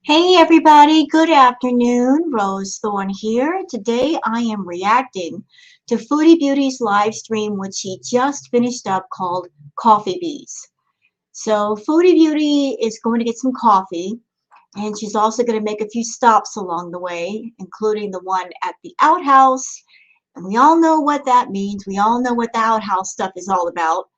Hey everybody, good afternoon. Rose Thorn here. Today I am reacting to Foodie Beauty's live stream, which she just finished up called Coffeebeeze. So Foodie Beauty is going to get some coffee, and she's also going to make a few stops along the way, including the one at the outhouse. And we all know what that means. We all know what the outhouse stuff is all about.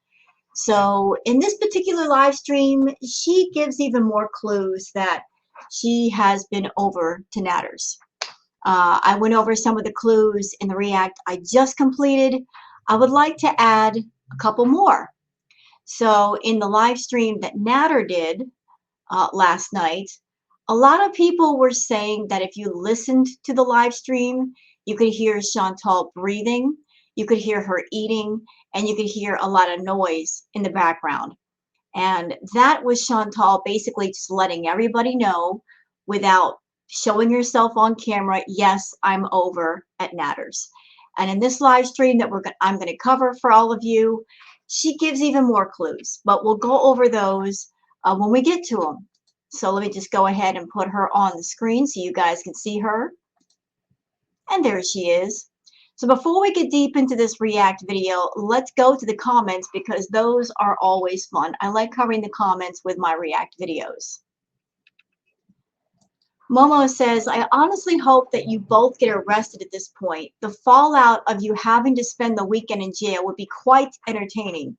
So in this particular live stream, she gives even more clues that she has been over to Nader's. I went over some of the clues in the react I just completed. I would like to add a couple more. So in the live stream that Nader did last night, a lot of people were saying that if you listened to the live stream, you could hear Chantal breathing, you could hear her eating, and you could hear a lot of noise in the background. And that was Chantal basically just letting everybody know without showing herself on camera, yes, I'm over at Nader's. And in this live stream that I'm going to cover for all of you, she gives even more clues, but we'll go over those when we get to them. So let me just go ahead and put her on the screen so you guys can see her. And there she is. So before we get deep into this react video, let's go to the comments because those are always fun. I like covering the comments with my react videos. Momo says, I honestly hope that you both get arrested at this point. The fallout of you having to spend the weekend in jail would be quite entertaining.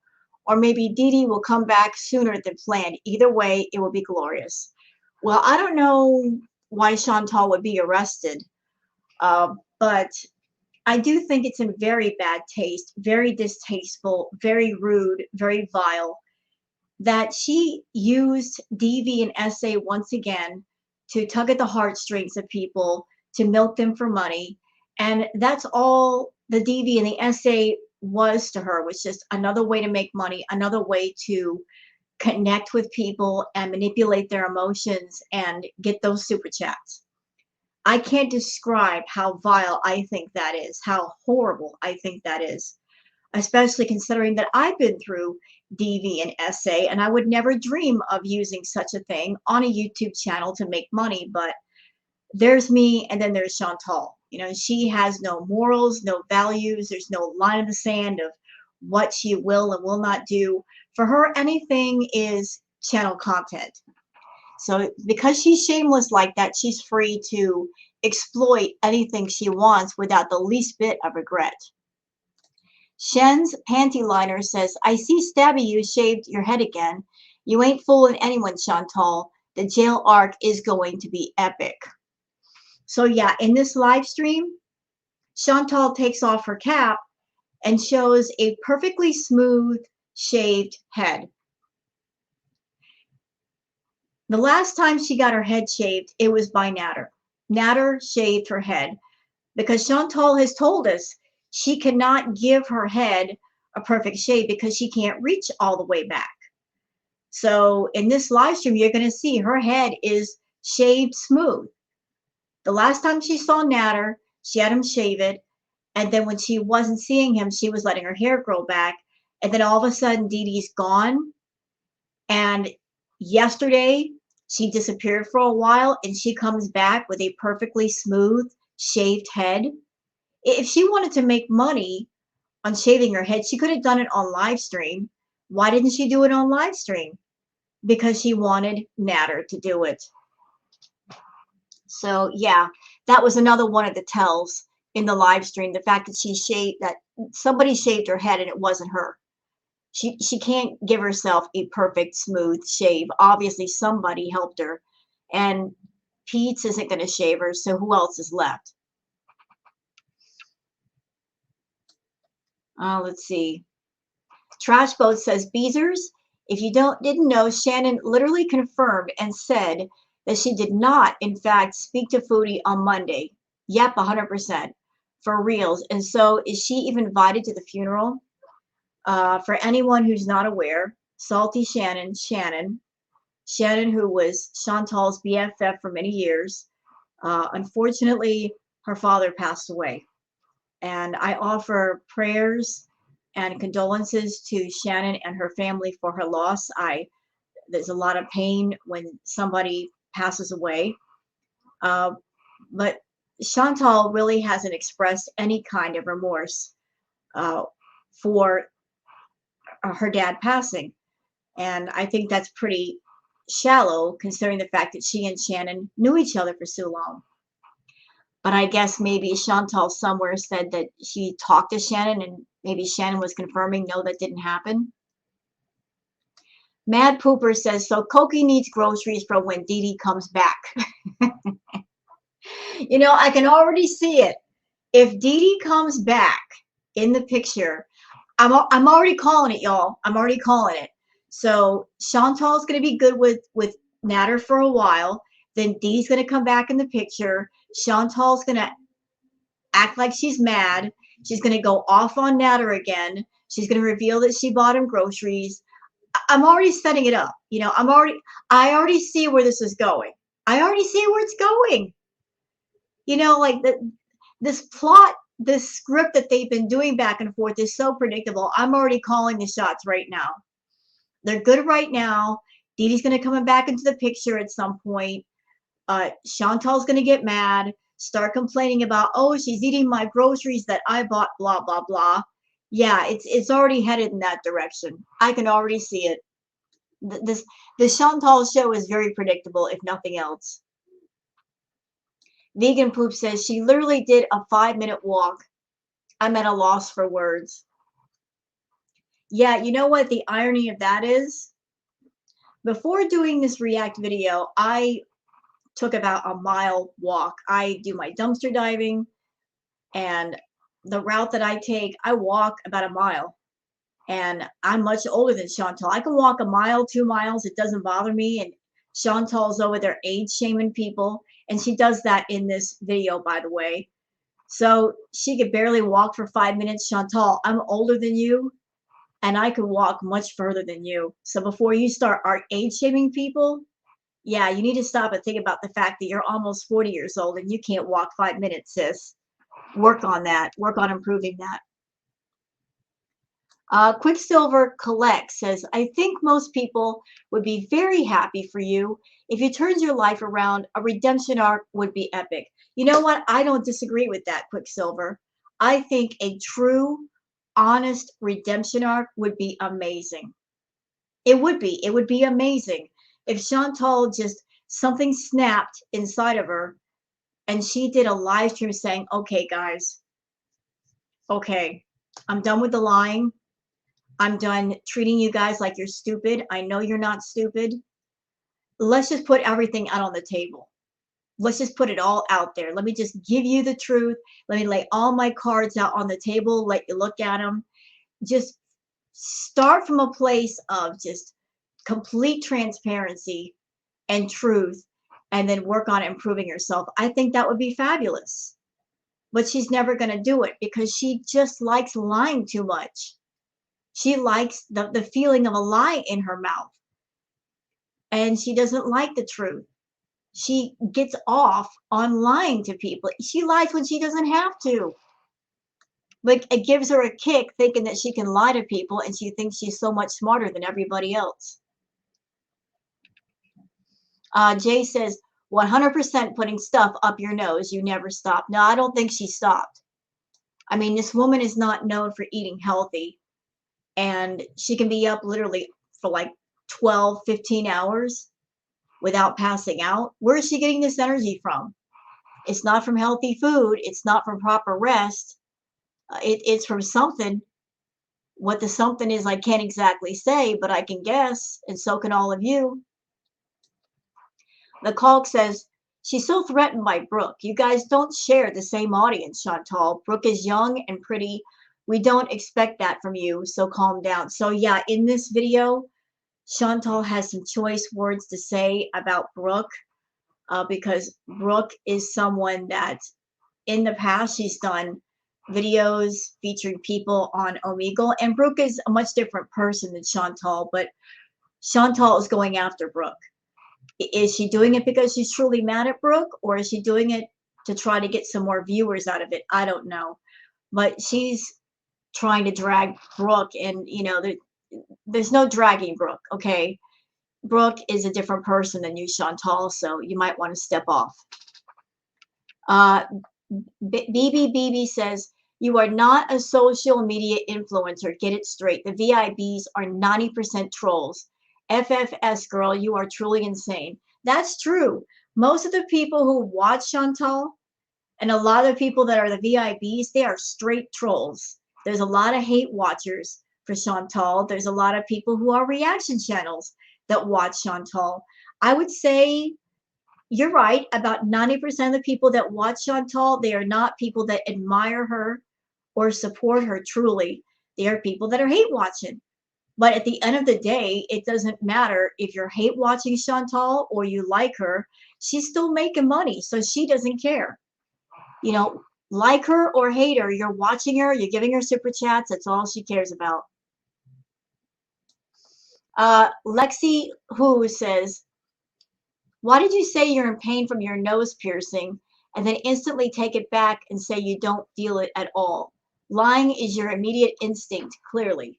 Or maybe Dee Dee will come back sooner than planned. Either way, it will be glorious. Well, I don't know why Chantal would be arrested, but I do think it's in very bad taste, very distasteful, very rude, very vile, that she used DV and SA once again to tug at the heartstrings of people, to milk them for money. And that's all the DV and the SA was to her, was just another way to make money, another way to connect with people and manipulate their emotions and get those super chats. I can't describe how vile I think that is, how horrible I think that is, especially considering that I've been through DV and SA, and I would never dream of using such a thing on a YouTube channel to make money. But there's me, and then there's Chantal. You know, she has no morals, no values. There's no line in the sand of what she will and will not do. For her, anything is channel content. So because she's shameless like that, she's free to exploit anything she wants without the least bit of regret. Shen's panty liner says, I see Stabby you shaved your head again. You ain't fooling anyone, Chantal. The jail arc is going to be epic. So yeah, in this live stream, Chantal takes off her cap and shows a perfectly smooth shaved head. The last time she got her head shaved, it was by Nader. Nader shaved her head because Chantal has told us she cannot give her head a perfect shave because she can't reach all the way back. So in this live stream, you're going to see her head is shaved smooth. The last time she saw Nader, she had him shave it. And then when she wasn't seeing him, she was letting her hair grow back. And then all of a sudden, Dee Dee's gone. And yesterday, she disappeared for a while and she comes back with a perfectly smooth shaved head. If she wanted to make money on shaving her head, she could have done it on live stream. Why didn't she do it on live stream? Because she wanted Nader to do it. So yeah, that was another one of the tells in the live stream. The fact that somebody shaved her head and it wasn't her. She can't give herself a perfect smooth shave. Obviously somebody helped her, and Pete's isn't going to shave her, so who else is left? Let's see. Trash Boat says, Beezers, if you didn't know, Shannon literally confirmed and said that she did not, in fact, speak to Foodie on Monday. Yep, 100%. For reals. And so is she even invited to the funeral? For anyone who's not aware, Salty Shannon, who was Chantal's BFF for many years, unfortunately, her father passed away. And I offer prayers and condolences to Shannon and her family for her loss. There's a lot of pain when somebody passes away. But Chantal really hasn't expressed any kind of remorse uh, for her dad passing. And I think that's pretty shallow considering the fact that she and Shannon knew each other for so long. But I guess maybe Chantal somewhere said that she talked to Shannon and maybe Shannon was confirming, no, that didn't happen. Mad Pooper says, so Cokie needs groceries for when Dee Dee comes back. You know, I can already see it. If Dee Dee comes back in the picture, I'm already calling it, y'all. I'm already calling it. So Chantal's going to be good with Nader for a while. Then Dee Dee's going to come back in the picture. Chantal's going to act like she's mad. She's going to go off on Nader again. She's going to reveal that she bought him groceries. I'm already setting it up. You know, I already see where this is going. I already see where it's going. You know, like this plot, this script that they've been doing back and forth is so predictable. I'm already calling the shots right now. They're good right now. Dee Dee's going to come back into the picture at some point. Chantal's going to get mad, start complaining about, oh, she's eating my groceries that I bought, blah, blah, blah. Yeah, it's already headed in that direction. I can already see it. The Chantal show is very predictable, if nothing else. Vegan Poop says she literally did a 5-minute walk. I'm at a loss for words. Yeah, you know what the irony of that is? Before doing this React video, I took about a mile walk. I do my dumpster diving, and the route that I take, I walk about a mile. And I'm much older than Chantal. I can walk a mile, 2 miles. It doesn't bother me. And Chantal's over there age shaming people. And she does that in this video, by the way. So she could barely walk for 5 minutes. Chantal, I'm older than you, and I could walk much further than you. So before you start age shaming people, yeah, you need to stop and think about the fact that you're almost 40 years old and you can't walk 5 minutes, sis. Work on that. Work on improving that. Quicksilver Collect says, I think most people would be very happy for you. If you turned your life around, a redemption arc would be epic. You know what? I don't disagree with that, Quicksilver. I think a true, honest redemption arc would be amazing. It would be. It would be amazing if Chantal just something snapped inside of her and she did a live stream saying, okay, guys, okay, I'm done with the lying. I'm done treating you guys like you're stupid. I know you're not stupid. Let's just put everything out on the table. Let's just put it all out there. Let me just give you the truth. Let me lay all my cards out on the table, let you look at them. Just start from a place of just complete transparency and truth, and then work on improving yourself. I think that would be fabulous. But she's never going to do it because she just likes lying too much. She likes the feeling of a lie in her mouth. And she doesn't like the truth. She gets off on lying to people. She lies when she doesn't have to. But it gives her a kick thinking that she can lie to people, and she thinks she's so much smarter than everybody else. Jay says, 100% putting stuff up your nose. You never stop. No, I don't think she stopped. I mean, this woman is not known for eating healthy. And she can be up literally for like 12, 15 hours without passing out. Where is she getting this energy from? It's not from healthy food. It's not from proper rest. It's from something. What the something is, I can't exactly say, but I can guess, and so can all of you. The Caulk says, she's so threatened by Brooke. You guys don't share the same audience, Chantal. Brooke is young and pretty. We don't expect that from you, so calm down. So yeah, in this video, Chantal has some choice words to say about Brooke, because Brooke is someone that in the past she's done videos featuring people on Omegle, and Brooke is a much different person than Chantal, but Chantal is going after Brooke. Is she doing it because she's truly mad at Brooke, or is she doing it to try to get some more viewers out of it? I don't know, but she's trying to drag Brooke, and you know, there's no dragging Brooke, okay? Brooke is a different person than you, Chantal, so you might want to step off. BB says, you are not a social media influencer. Get it straight. The VIBs are 90% trolls. FFS, girl, you are truly insane. That's true. Most of the people who watch Chantal and a lot of people that are the VIBs, they are straight trolls. There's a lot of hate watchers for Chantal. There's a lot of people who are reaction channels that watch Chantal. I would say you're right. About 90% of the people that watch Chantal, they are not people that admire her or support her truly. They are people that are hate watching. But at the end of the day, it doesn't matter if you're hate watching Chantal or you like her. She's still making money, so she doesn't care. You know, like her or hate her, you're watching her, you're giving her super chats. That's all she cares about. Lexi Who says, why did you say you're in pain from your nose piercing and then instantly take it back and say you don't feel it at all? Lying is your immediate instinct, clearly.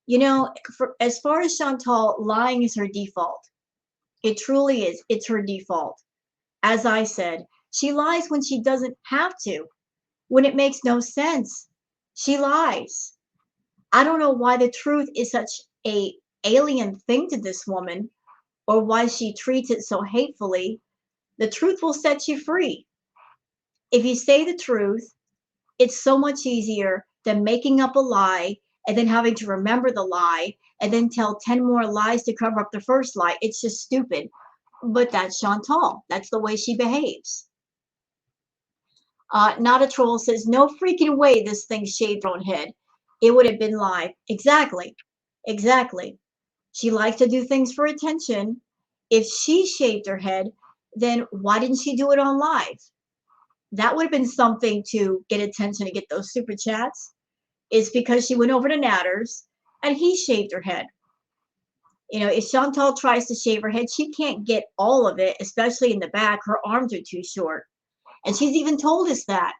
You know, as far as Chantal, lying is her default. It truly is. It's her default. As I said, she lies when she doesn't have to, when it makes no sense. She lies. I don't know why the truth is such a alien thing to this woman or why she treats it so hatefully. The truth will set you free. If you say the truth, it's so much easier than making up a lie and then having to remember the lie and then tell 10 more lies to cover up the first lie. It's just stupid. But that's Chantal. That's the way she behaves. Not a troll says, no freaking way this thing shaved her own head. It would have been live. Exactly. Exactly. She likes to do things for attention. If she shaved her head, then why didn't she do it on live? That would have been something to get attention to get those super chats. Is because she went over to Nader's and he shaved her head. You know, if Chantal tries to shave her head, she can't get all of it, especially in the back. Her arms are too short. And she's even told us that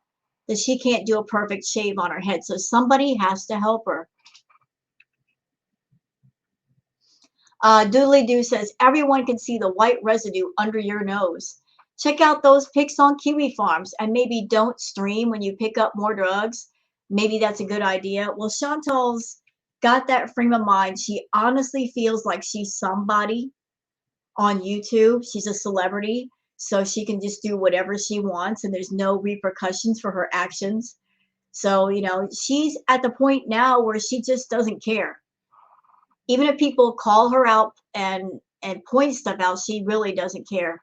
she can't do a perfect shave on her head. So somebody has to help her. Doodly Doo says, everyone can see the white residue under your nose. Check out those pics on Kiwi Farms and maybe don't stream when you pick up more drugs. Maybe that's a good idea. Well, Chantal's got that frame of mind. She honestly feels like she's somebody on YouTube. She's a celebrity, so she can just do whatever she wants and there's no repercussions for her actions. So, you know, she's at the point now where she just doesn't care. Even if people call her out and point stuff out, she really doesn't care.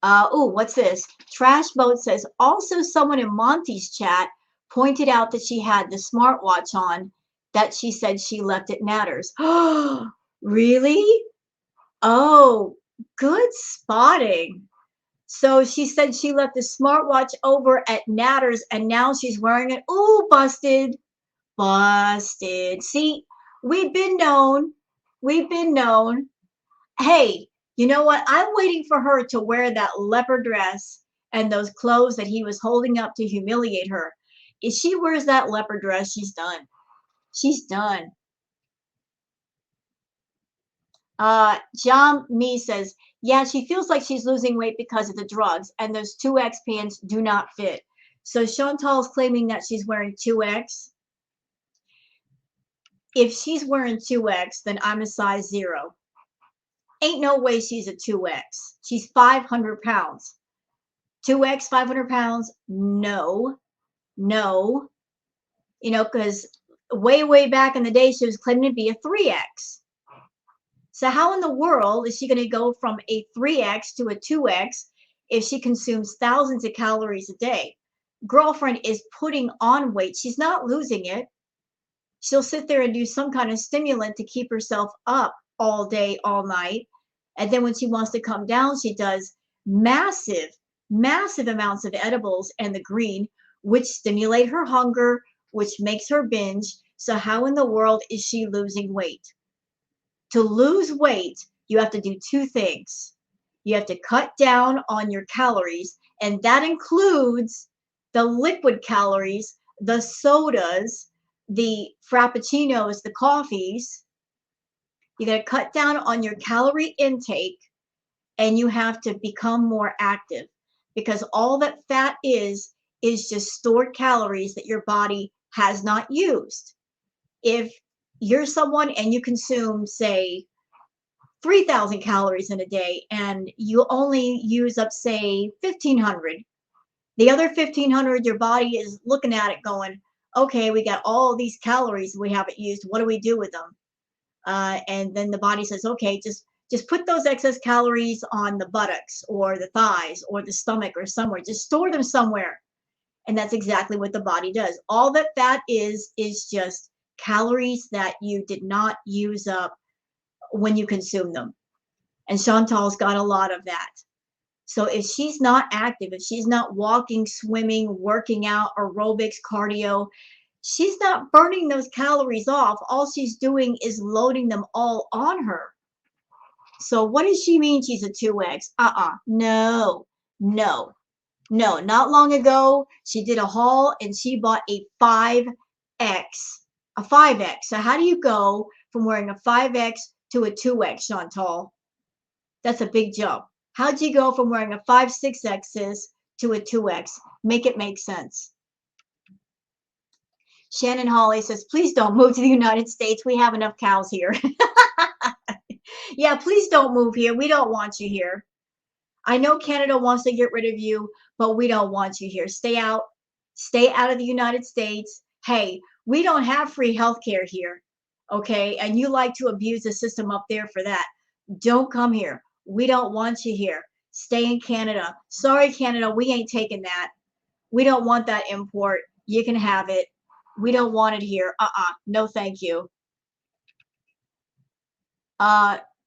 What's this? Trash Boat says, also someone in Monty's chat pointed out that she had the smartwatch on that she said she left at Nader's. Really? Oh, good spotting. So she said she left the smartwatch over at Nader's and now she's wearing it. Ooh, busted. Busted. See, we've been known. We've been known. Hey, you know what? I'm waiting for her to wear that leopard dress and those clothes that he was holding up to humiliate her. If she wears that leopard dress, she's done. She's done. John Me says, yeah, she feels like she's losing weight because of the drugs, and those 2X pants do not fit. So Chantal's claiming that she's wearing 2X. If she's wearing 2X, then I'm a size 0. Ain't no way she's a 2X. She's 500 pounds. 2X, 500 pounds? No. No. You know, because way back in the day, she was claiming to be a 3X. So how in the world is she going to go from a 3X to a 2X if she consumes thousands of calories a day? Girlfriend is putting on weight. She's not losing it. She'll sit there and do some kind of stimulant to keep herself up all day, all night. And then when she wants to come down, she does massive amounts of edibles and the green, which stimulate her hunger, which makes her binge. So how in the world is she losing weight? To lose weight, you have to do two things. You have to cut down on your calories, and that includes the liquid calories, the sodas, the frappuccinos, the coffees. You got to cut down on your calorie intake, and you have to become more active, because all that fat is just stored calories that your body has not used. If you're someone and you consume, say, 3,000 calories in a day and you only use up, say, 1,500, the other 1,500, your body is looking at it going, okay, we got all these calories we haven't used. What do we do with them? And then the body says, okay, just put those excess calories on the buttocks or the thighs or the stomach or somewhere. Just store them somewhere. And that's exactly what the body does. All that fat is just calories that you did not use up when you consume them. And Chantal's got a lot of that. So if she's not active, if she's not walking, swimming, working out, aerobics, cardio, she's not burning those calories off. All she's doing is loading them all on her. So what does she mean she's a 2X? No, no, no. Not long ago, she did a haul and she bought a 5X. A 5X. So how do you go from wearing a 5X to a 2X, Chantal? That's a big jump. How'd you go from wearing a 5, 6Xs to a 2X? Make it make sense. Shannon Holly says, please don't move to the United States. We have enough cows here. Yeah, please don't move here. We don't want you here. I know Canada wants to get rid of you, but we don't want you here. Stay out. Stay out of the United States. Hey, we don't have free health care here, okay? And you like to abuse the system up there for that. Don't come here. We don't want you here. Stay in Canada. Sorry, Canada, we ain't taking that. We don't want that import. You can have it. We don't want it here. No, thank you.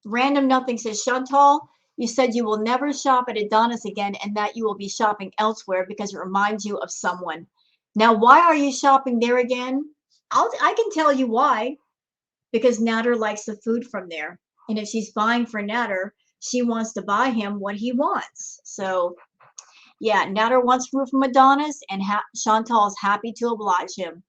Random Nothing says, Chantal, you said you will never shop at Adonis again and that you will be shopping elsewhere because it reminds you of someone. Now, why are you shopping there again? I can tell you why. Because Nader likes the food from there. And if she's buying for Nader, she wants to buy him what he wants. So, yeah, Nader wants food from Adonis, and Chantal is happy to oblige him.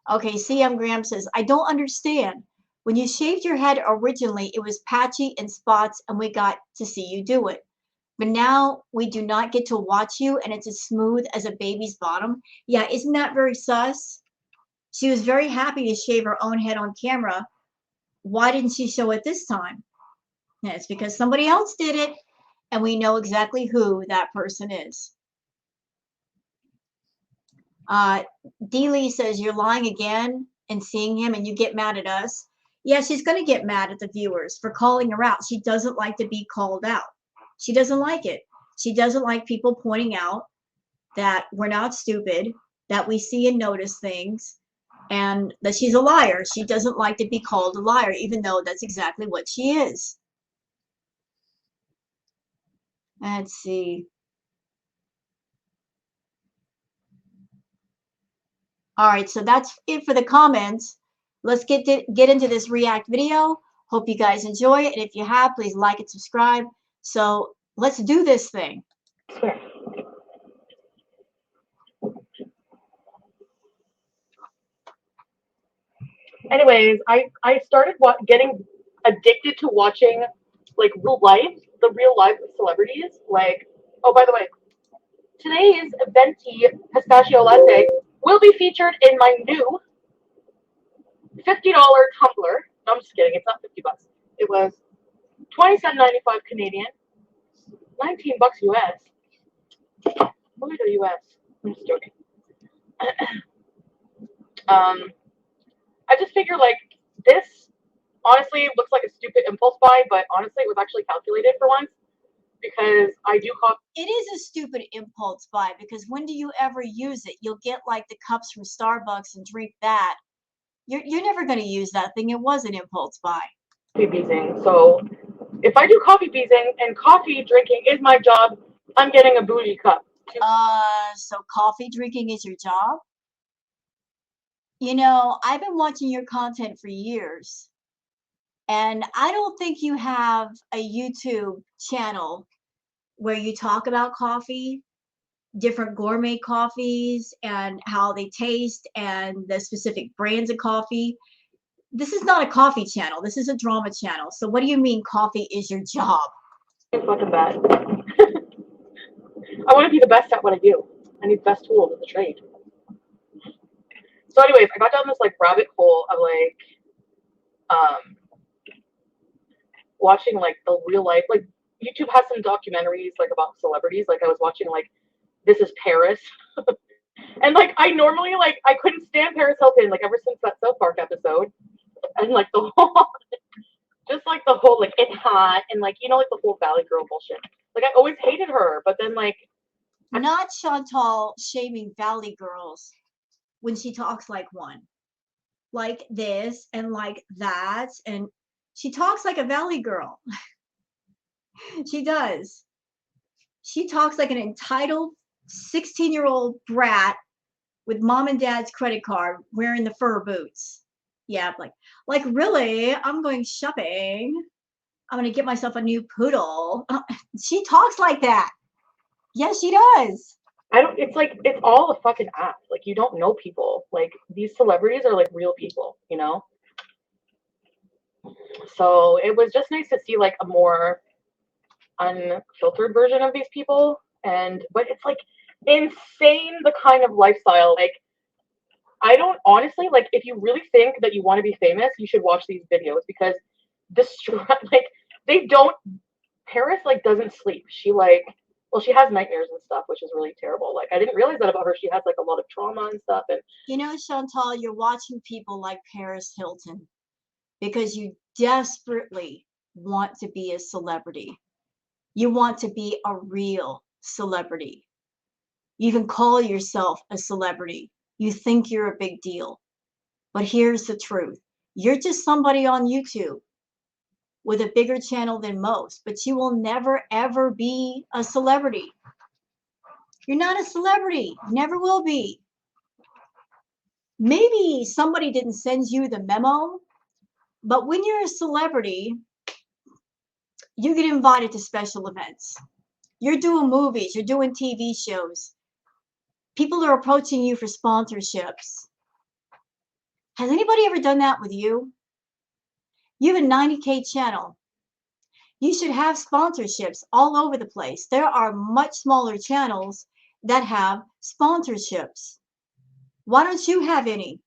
Okay, CM Graham says, I don't understand. When you shaved your head originally, it was patchy and spots, and we got to see you do it. But now we do not get to watch you, and it's as smooth as a baby's bottom. Yeah, isn't that very sus? She was very happy to shave her own head on camera. Why didn't she show it this time? And it's because somebody else did it, and we know exactly who that person is. Dealey says, you're lying again and seeing him and you get mad at us. Yeah, she's going to get mad at the viewers for calling her out. She doesn't like to be called out. She doesn't like it. She doesn't like people pointing out that we're not stupid, that we see and notice things, and that she's a liar. She doesn't like to be called a liar, even though that's exactly what she is. Let's see. All right, so that's it for the comments. Let's get into this React video. Hope you guys enjoy it. And if you have, please like and subscribe. So let's do this thing. Anyways, I started getting addicted to watching like the real life celebrities. Like, oh, by the way, today's venti pistachio latte will be featured in my new $50 tumbler. No, I'm just kidding. It's not $50. It was $27.95 Canadian, $19 US. Look at the US. I'm just joking. I just figure like this honestly looks like a stupid impulse buy, but honestly it was actually calculated for once because I do coffee. It is a stupid impulse buy because when do you ever use it? You'll get like the cups from Starbucks and drink that. You're never going to use that thing. It was an impulse buy. Coffeebeezing. So if I do coffeebeezing and coffee drinking is my job, I'm getting a bougie cup. So coffee drinking is your job? You know, I've been watching your content for years, and I don't think you have a YouTube channel where you talk about coffee, different gourmet coffees and how they taste and the specific brands of coffee. This is not a coffee channel. This is a drama channel. So what do you mean coffee is your job? It's fucking bad. I want to be the best at what I do. I need the best tools of the trade. So, anyways, I got down this like rabbit hole of like watching like the real life, like YouTube has some documentaries like about celebrities. Like I was watching like This Is Paris, and like I normally like I couldn't stand Paris Hilton like ever since that South Park episode, and like the whole just like the whole like it's hot and like you know like the whole Valley Girl bullshit. Like I always hated her, but then like Not Chantal shaming Valley girls when she talks like one, like this and like that, and she talks like a Valley girl. She does. She talks like an entitled 16-year-old brat with mom and dad's credit card wearing the fur boots. Yeah, like really, I'm going shopping. I'm gonna get myself a new poodle. She talks like that. Yes, she does. I don't. It's like it's all a fucking act. Like you don't know people. Like these celebrities are like real people, you know. So it was just nice to see like a more unfiltered version of these people, and but it's like insane the kind of lifestyle. Like I don't honestly like if you really think that you want to be famous, you should watch these videos because the like they don't. Paris like doesn't sleep. She like well she has nightmares and stuff, which is really terrible. Like I didn't realize that about her. She has like a lot of trauma and stuff, and You know, Chantal, you're watching people like Paris Hilton because you desperately want to be a celebrity. You want to be a real celebrity. You even call yourself a celebrity. You think you're a big deal. But here's the truth. You're just somebody on YouTube with a bigger channel than most, but you will never, ever be a celebrity. You're not a celebrity. You never will be. Maybe somebody didn't send you the memo, but when you're a celebrity, you get invited to special events. You're doing movies, you're doing TV shows. People are approaching you for sponsorships. Has anybody ever done that with you? You have a 90K channel. You should have sponsorships all over the place. There are much smaller channels that have sponsorships. Why don't you have any?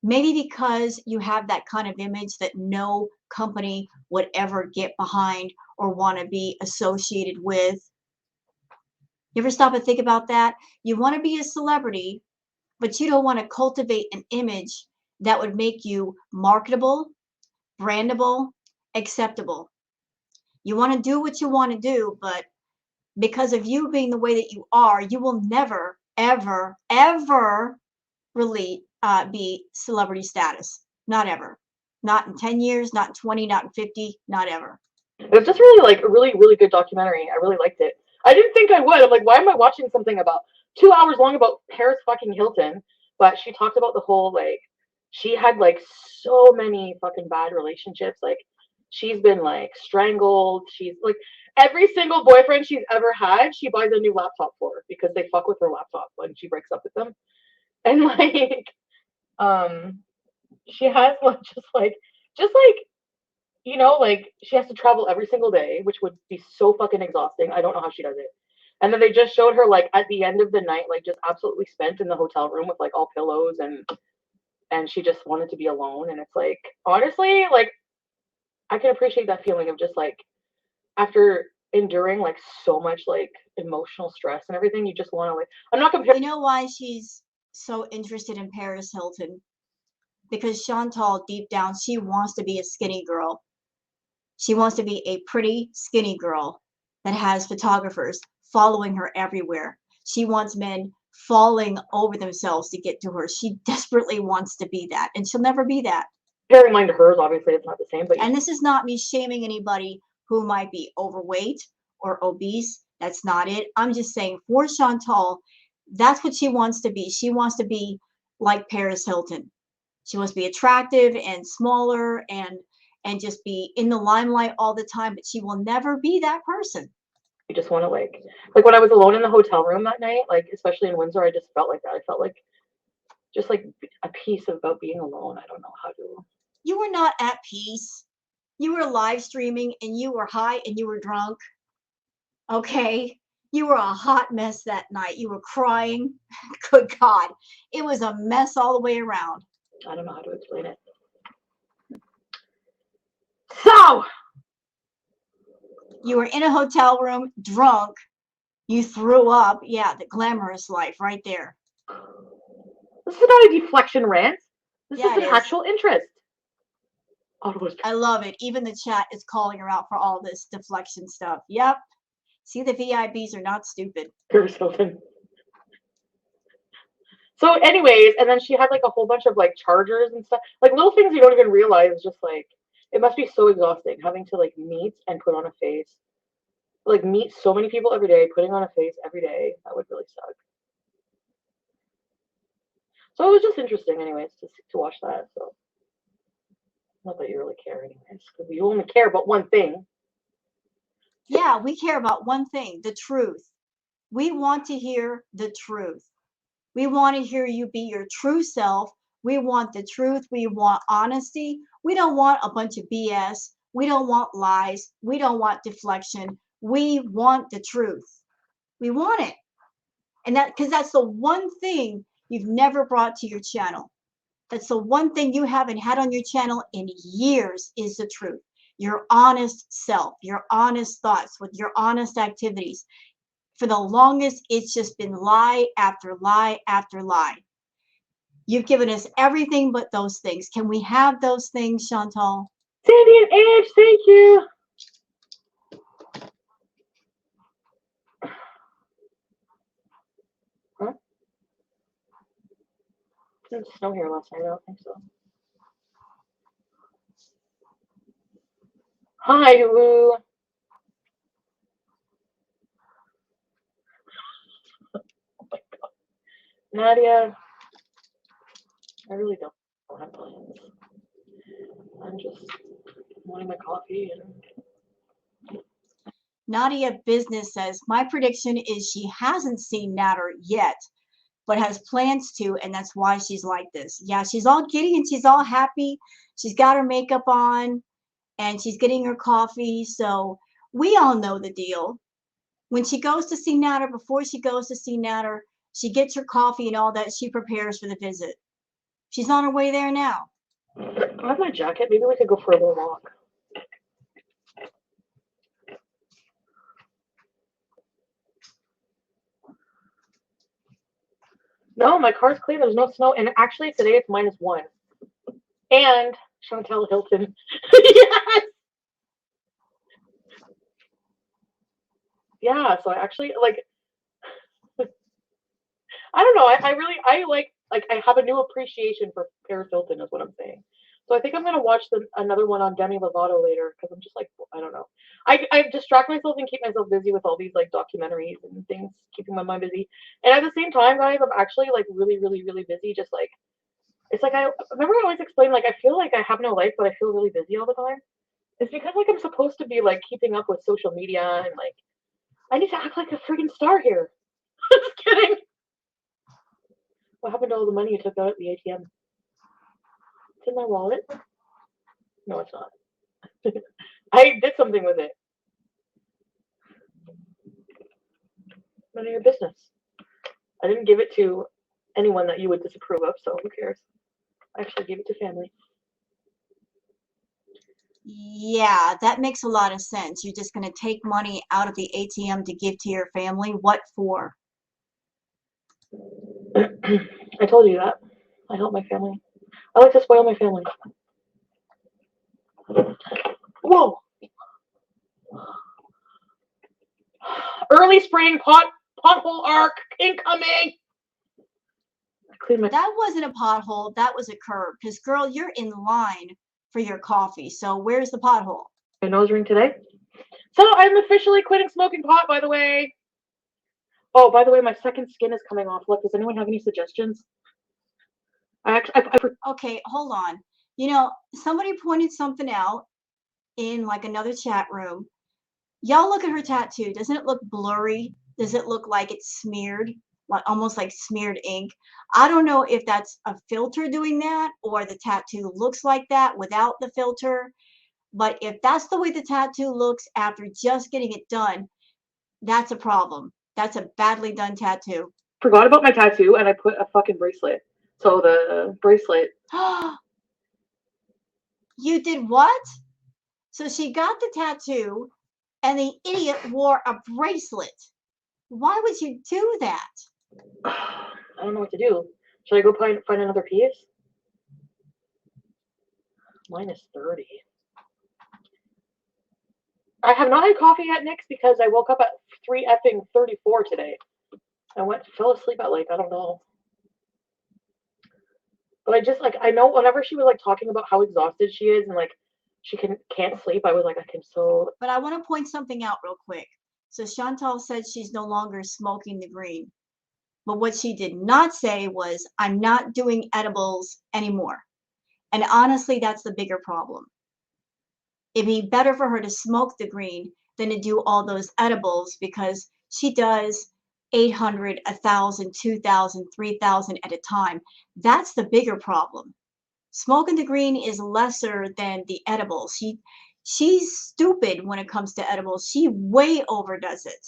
Maybe because you have that kind of image that no company would ever get behind or want to be associated with. You ever stop and think about that? You want to be a celebrity, but you don't want to cultivate an image that would make you marketable, brandable, acceptable. You want to do what you want to do, but because of you being the way that you are, you will never, ever, ever really be celebrity status. Not ever. Not in 10 years, not in 20, not in 50, not ever. it was just really like a really really good documentary. I really liked it. I didn't think I would. I'm like, why am I watching something about 2 hours long about Paris fucking Hilton? But she talked about the whole like she had like so many fucking bad relationships. Like she's been like strangled. She's like every single boyfriend she's ever had, she buys a new laptop for because they fuck with her laptop when she breaks up with them. And like um she has like just like you know, like she has to travel every single day, which would be so fucking exhausting. I don't know how she does it. And then they just showed her like at the end of the night, like just absolutely spent in the hotel room with like all pillows and she just wanted to be alone. And it's like honestly, like I can appreciate that feeling of just like after enduring like so much like emotional stress and everything, you just want to like I'm not comparing. You know why she's so interested in Paris Hilton? Because Chantal, deep down, she wants to be a skinny girl. She wants to be a pretty, skinny girl that has photographers following her everywhere. She wants men falling over themselves to get to her. She desperately wants to be that, and she'll never be that. Comparing mine to hers, obviously it's not the same, but And this is not me shaming anybody who might be overweight or obese. That's not it. I'm just saying for Chantal, that's what she wants to be. She wants to be like Paris Hilton. She wants to be attractive and smaller and just be in the limelight all the time, but she will never be that person. You just want to like when I was alone in the hotel room that night, like especially in Windsor, I just felt like that. I felt like just like a peace about being alone. I don't know how to. You were not at peace. You were live streaming and you were high and you were drunk. Okay. You were a hot mess that night. You were crying. Good God. It was a mess all the way around. I don't know how to explain it. So you were in a hotel room, drunk. You threw up. Yeah, the glamorous life right there. This is not a deflection rant. This Yeah, is an it is. actual interest. I love it. Even the chat is calling her out for all this deflection stuff. Yep. See, the VIBs are not stupid. Paris Hilton. So anyways, and then she had like a whole bunch of like chargers and stuff. Like little things you don't even realize, just like it must be so exhausting having to like meet and put on a face. Like meet so many people every day, putting on a face every day. That would really suck. So it was just interesting anyways to watch that. So not that you really care anyways, because you only care about one thing. Yeah, we care about one thing, the truth. We want to hear the truth. We want to hear you be your true self. We want the truth. We want honesty. We don't want a bunch of BS. We don't want lies. We don't want deflection. We want the truth. We want it. And that, because that's the one thing you've never brought to your channel. That's the one thing you haven't had on your channel in years is the truth. Your honest self, your honest thoughts with your honest activities. For the longest, it's just been lie after lie after lie. You've given us everything but those things. Can we have those things, Chantal? Sandy and Edge, thank you. Huh? Didn't snow here last night, I don't think so. Hi, Woo. Oh my God. Nadia, I really don't have plans. I'm just wanting my coffee and Nadia Business says, my prediction is she hasn't seen Nader yet, but has plans to, and that's why she's like this. Yeah, she's all giddy and she's all happy. She's got her makeup on and she's getting her coffee. So we all know the deal. When she goes to see Nader, before she goes to see Nader, she gets her coffee and all that. She prepares for the visit. She's on her way there now. I have my jacket. Maybe we could go for a little walk. No, my car's clean. There's no snow. And actually, today it's -1. And Chantal Hilton. Yes! Yeah, so I actually, like, I don't know. I really, I like, I have a new appreciation for Paris Hilton, is what I'm saying. So I think I'm gonna watch another one on Demi Lovato later because I'm just like, I don't know. I distract myself and keep myself busy with all these like documentaries and things, keeping my mind busy. And at the same time, guys, I'm actually like really, really, really busy. Just like it's like I remember I always explain like I feel like I have no life, but I feel really busy all the time. It's because like I'm supposed to be like keeping up with social media and like I need to act like a friggin' star here. Just kidding. What happened to all the money you took out at the ATM? It's in my wallet. No, it's not. I did something with it. None of your business. I didn't give it to anyone that you would disapprove of, so who cares? I actually gave it to family. Yeah, that makes a lot of sense. You're just going to take money out of the ATM to give to your family. What for? I told you that. I help my family. I like to spoil my family. Whoa! Early spring pothole arc incoming. That wasn't a pothole. That was a curb. Because, girl, you're in line for your coffee. So where's the pothole? My nose ring today. So I'm officially quitting smoking pot, by the way. Oh, by the way, my second skin is coming off. Look, does anyone have any suggestions? Okay, hold on. You know, somebody pointed something out in like another chat room. Y'all look at her tattoo. Doesn't it look blurry? Does it look like it's smeared? Like almost like smeared ink? I don't know if that's a filter doing that or the tattoo looks like that without the filter. But if that's the way the tattoo looks after just getting it done, that's a problem. That's a badly done tattoo. Forgot about my tattoo and I put a fucking bracelet. So the bracelet. You did what? So she got the tattoo and the idiot wore a bracelet. Why would you do that? I don't know what to do. Should I go find another piece? -30. I have not had coffee yet, Nix, because I woke up at 3:34 today. I fell asleep at like, I don't know. But I just like, I know whenever she was like talking about how exhausted she is and like she can't sleep, I was like, I can so. But I want to point something out real quick. So Chantal said she's no longer smoking the green. But what she did not say was, I'm not doing edibles anymore. And honestly, that's the bigger problem. It'd be better for her to smoke the green than to do all those edibles because she does 800, 1,000, 2,000, 3,000 at a time. That's the bigger problem. Smoking the green is lesser than the edibles. She's stupid when it comes to edibles. She way overdoes it.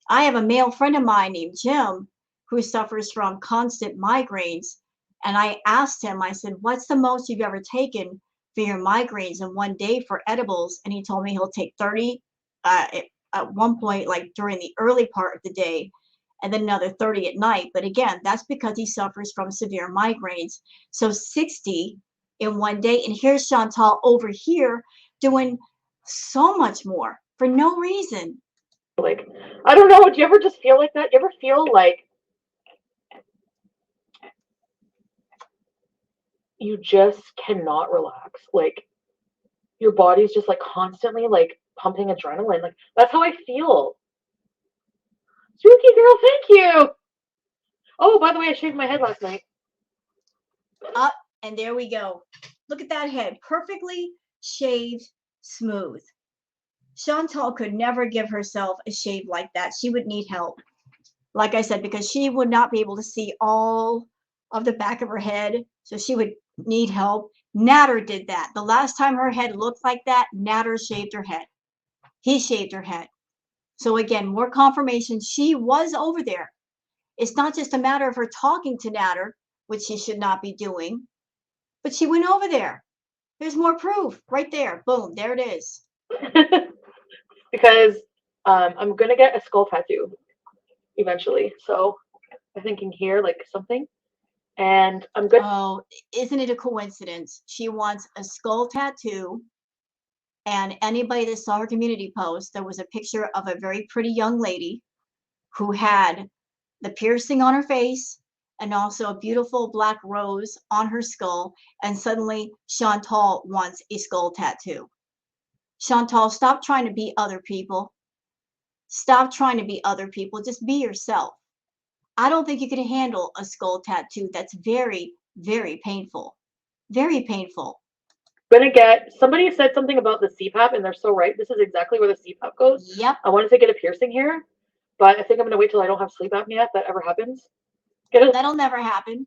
I have a male friend of mine named Jim who suffers from constant migraines. And I asked him, I said, what's the most you've ever taken for your migraines in one day for edibles? And he told me he'll take 30 at one point, like during the early part of the day, and then another 30 at night. But again, that's because he suffers from severe migraines. So 60 in one day. And here's Chantal over here doing so much more for no reason. Like, I don't know. Do you ever just feel like that? You ever feel like you just cannot relax? Like, your body's just like constantly like pumping adrenaline. Like, that's how I feel. Spooky girl, thank you. Oh, by the way, I shaved my head last night. Up, and there we go. Look at that head. Perfectly shaved, smooth. Chantal could never give herself a shave like that. She would need help. Like I said, because she would not be able to see all of the back of her head. So she would need help. Nader did that. The last time her head looked like that, Nader shaved her head. He shaved her head. So again, more confirmation. She was over there. It's not just a matter of her talking to Nader, which she should not be doing, but she went over there. There's more proof right there. Boom, there it is. Because I'm gonna get a skull tattoo eventually. So I'm thinking here, like something. And I'm good. Oh, isn't it a coincidence? She wants a skull tattoo. And anybody that saw her community post, there was a picture of a very pretty young lady who had the piercing on her face and also a beautiful black rose on her skull. And suddenly Chantal wants a skull tattoo. Chantal, stop trying to be other people. Stop trying to be other people. Just be yourself. I don't think you can handle a skull tattoo. That's very, very painful. Very painful. Gonna get somebody said something about the CPAP, and they're so right. This is exactly where the CPAP goes. Yep. I wanted to get a piercing here, but I think I'm gonna wait till I don't have sleep apnea if that ever happens. That'll never happen.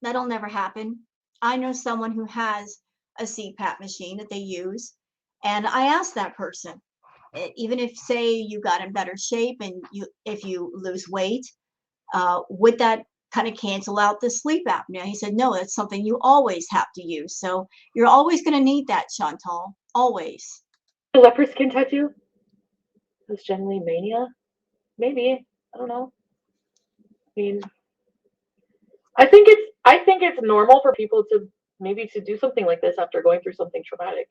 That'll never happen. I know someone who has a CPAP machine that they use, and I asked that person, even if say you got in better shape and if you lose weight, would that kind of cancel out the sleep apnea? He said, no, that's something you always have to use. So you're always going to need that, Chantal. Always. A leopard skin tattoo? That's generally mania? Maybe. I don't know. I mean, I think it's normal for people to maybe to do something like this after going through something traumatic.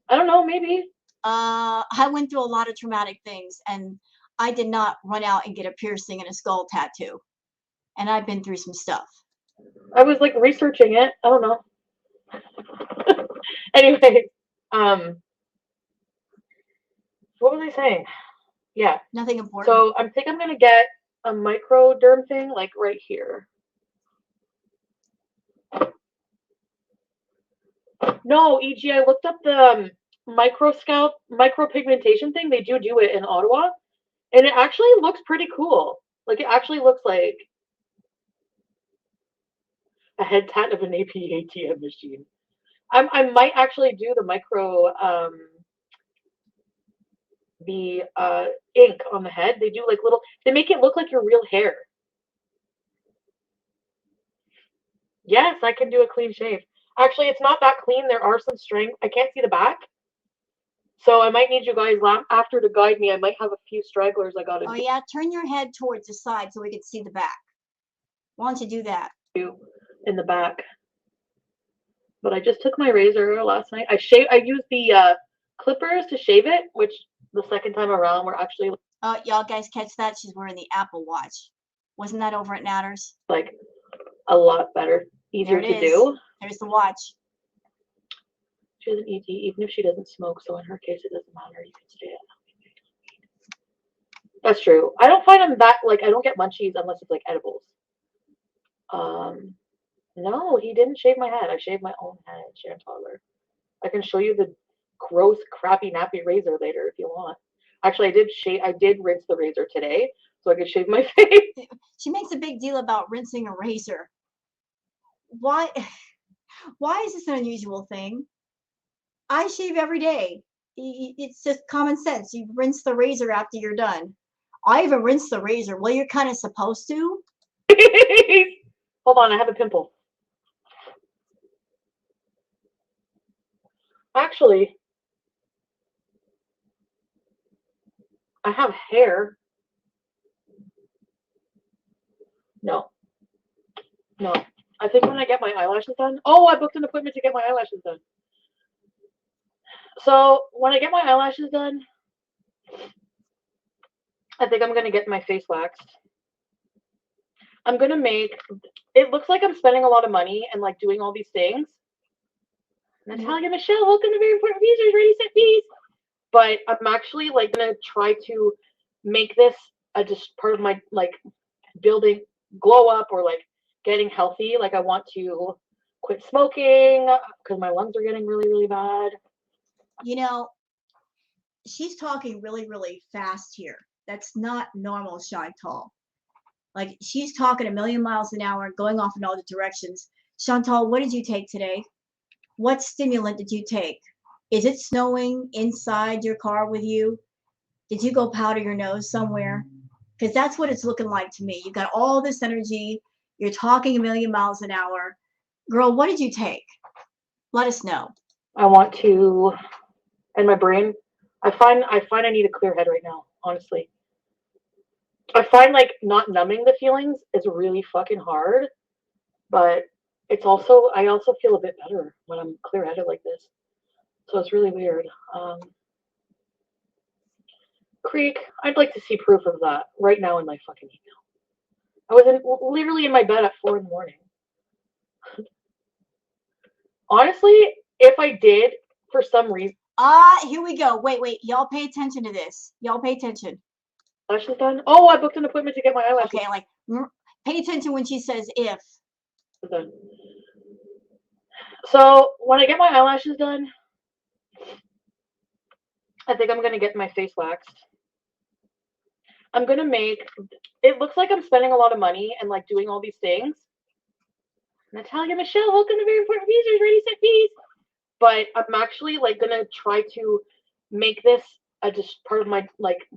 I don't know, maybe. I went through a lot of traumatic things, and I did not run out and get a piercing and a skull tattoo. And I've been through some stuff. I was like researching it. I don't know. Anyway, what was I saying? Yeah. Nothing important. So I think I'm gonna get a microderm thing like right here. No, EG, I looked up the micropigmentation thing. They do it in Ottawa, and it actually looks pretty cool. Like it actually looks like a head tat of an ATM machine. I might actually do the ink on the head. They do like little. They make it look like your real hair. Yes, I can do a clean shave. Actually, it's not that clean. There are some strings. I can't see the back. So I might need you guys after to guide me. I might have a few stragglers I gotta Oh yeah, turn your head towards the side so we can see the back. Why don't you do that? do in the back. But I just took my razor last night. I used the clippers to shave it, which the second time around were actually Y'all guys catch that? She's wearing the Apple Watch. Wasn't that over at Nader's? like a lot better, easier to do. There's the watch. She has an ED, even if she doesn't smoke, so in her case it doesn't matter. You can stay at home. That's true. I don't find them that like I don't get munchies unless it's like edibles. No, he didn't shave my head. I shaved my own head, Chantal. I can show you the gross, crappy, nappy razor later if you want. Actually, I did rinse the razor today so I could shave my face. She makes a big deal about rinsing a razor. Why? Why is this an unusual thing? I shave every day. It's just common sense. You rinse the razor after you're done. I even rinse the razor. Well, you're kind of supposed to. Hold on, I have a pimple. Actually, I have hair. No. No. I think when I get my eyelashes done. Oh, I booked an appointment to get my eyelashes done. So when I get my eyelashes done, I think I'm gonna get my face waxed. I'm gonna make it looks like I'm spending a lot of money and like doing all these things. Natalia Michelle, welcome to Very Important Users, Ready Set Peace. But I'm actually like gonna try to make this just part of my like building glow up or like getting healthy. Like I want to quit smoking because my lungs are getting really, really bad. You know, she's talking really, really fast here. That's not normal, Chantal. Like she's talking a million miles an hour, going off in all the directions. Chantal, what did you take today? What stimulant did you take? Is it snowing inside your car with you? Did you go powder your nose somewhere? Because that's what it's looking like to me. You got all this energy. You're talking a million miles an hour. Girl, what did you take? Let us know. I want to, and my brain, I find I need a clear head right now, honestly. I find like not numbing the feelings is really fucking hard, but it's also I also feel a bit better when I'm clear headed like this. So it's really weird. Creek, I'd like to see proof of that right now in my fucking email. I was literally in my bed at 4 in the morning. Honestly, if I did for some reason. Here we go. Wait. Y'all pay attention to this. Y'all pay attention. Eyelashes done? Oh, I booked an appointment to get my eyelashes. Okay, like pay attention when she says if. Done. So when I get my eyelashes done, I think I'm gonna get my face waxed. I'm gonna make it looks like I'm spending a lot of money and like doing all these things. Natalia Michelle, welcome to Very Important Users, Ready Set Peace. But I'm actually like gonna try to make this just part of my like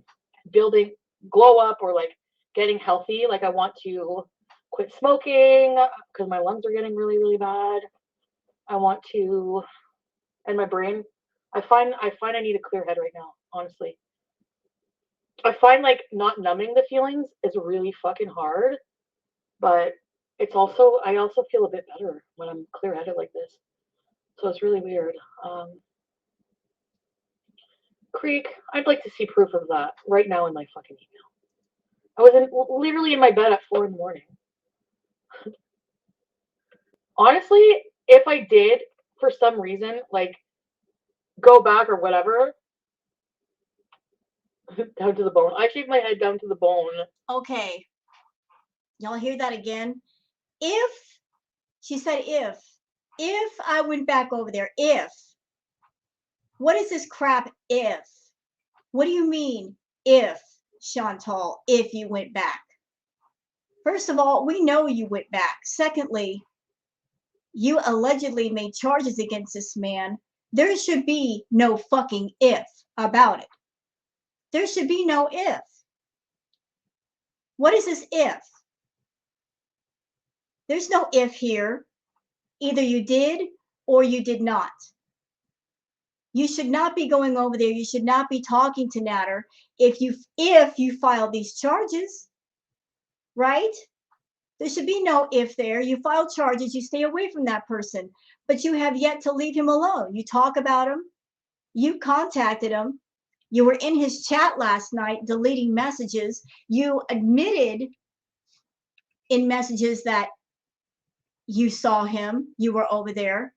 building glow up or like getting healthy. Like I want to quit smoking because my lungs are getting really, really bad. I want to, and my brain, I find I need a clear head right now, honestly. I find like not numbing the feelings is really fucking hard, but it's also I also feel a bit better when I'm clear headed like this. So it's really weird. Creek, I'd like to see proof of that right now in my fucking email. I was literally in my bed at 4 in the morning. Honestly, if I did for some reason like go back or whatever, down to the bone. I shaved my head down to the bone. Okay. Y'all hear that again? If she said if I went back over there, if What is this crap if? What do you mean if, Chantal, if you went back? First of all, we know you went back. Secondly, you allegedly made charges against this man. There should be no fucking if about it. There should be no if. What is this if? There's no if here. Either you did or you did not. You should not be going over there. You should not be talking to Nader if you file these charges, right? There should be no if there. You file charges, you stay away from that person, but you have yet to leave him alone. You talk about him. You contacted him. You were in his chat last night, deleting messages. You admitted in messages that you saw him. You were over there.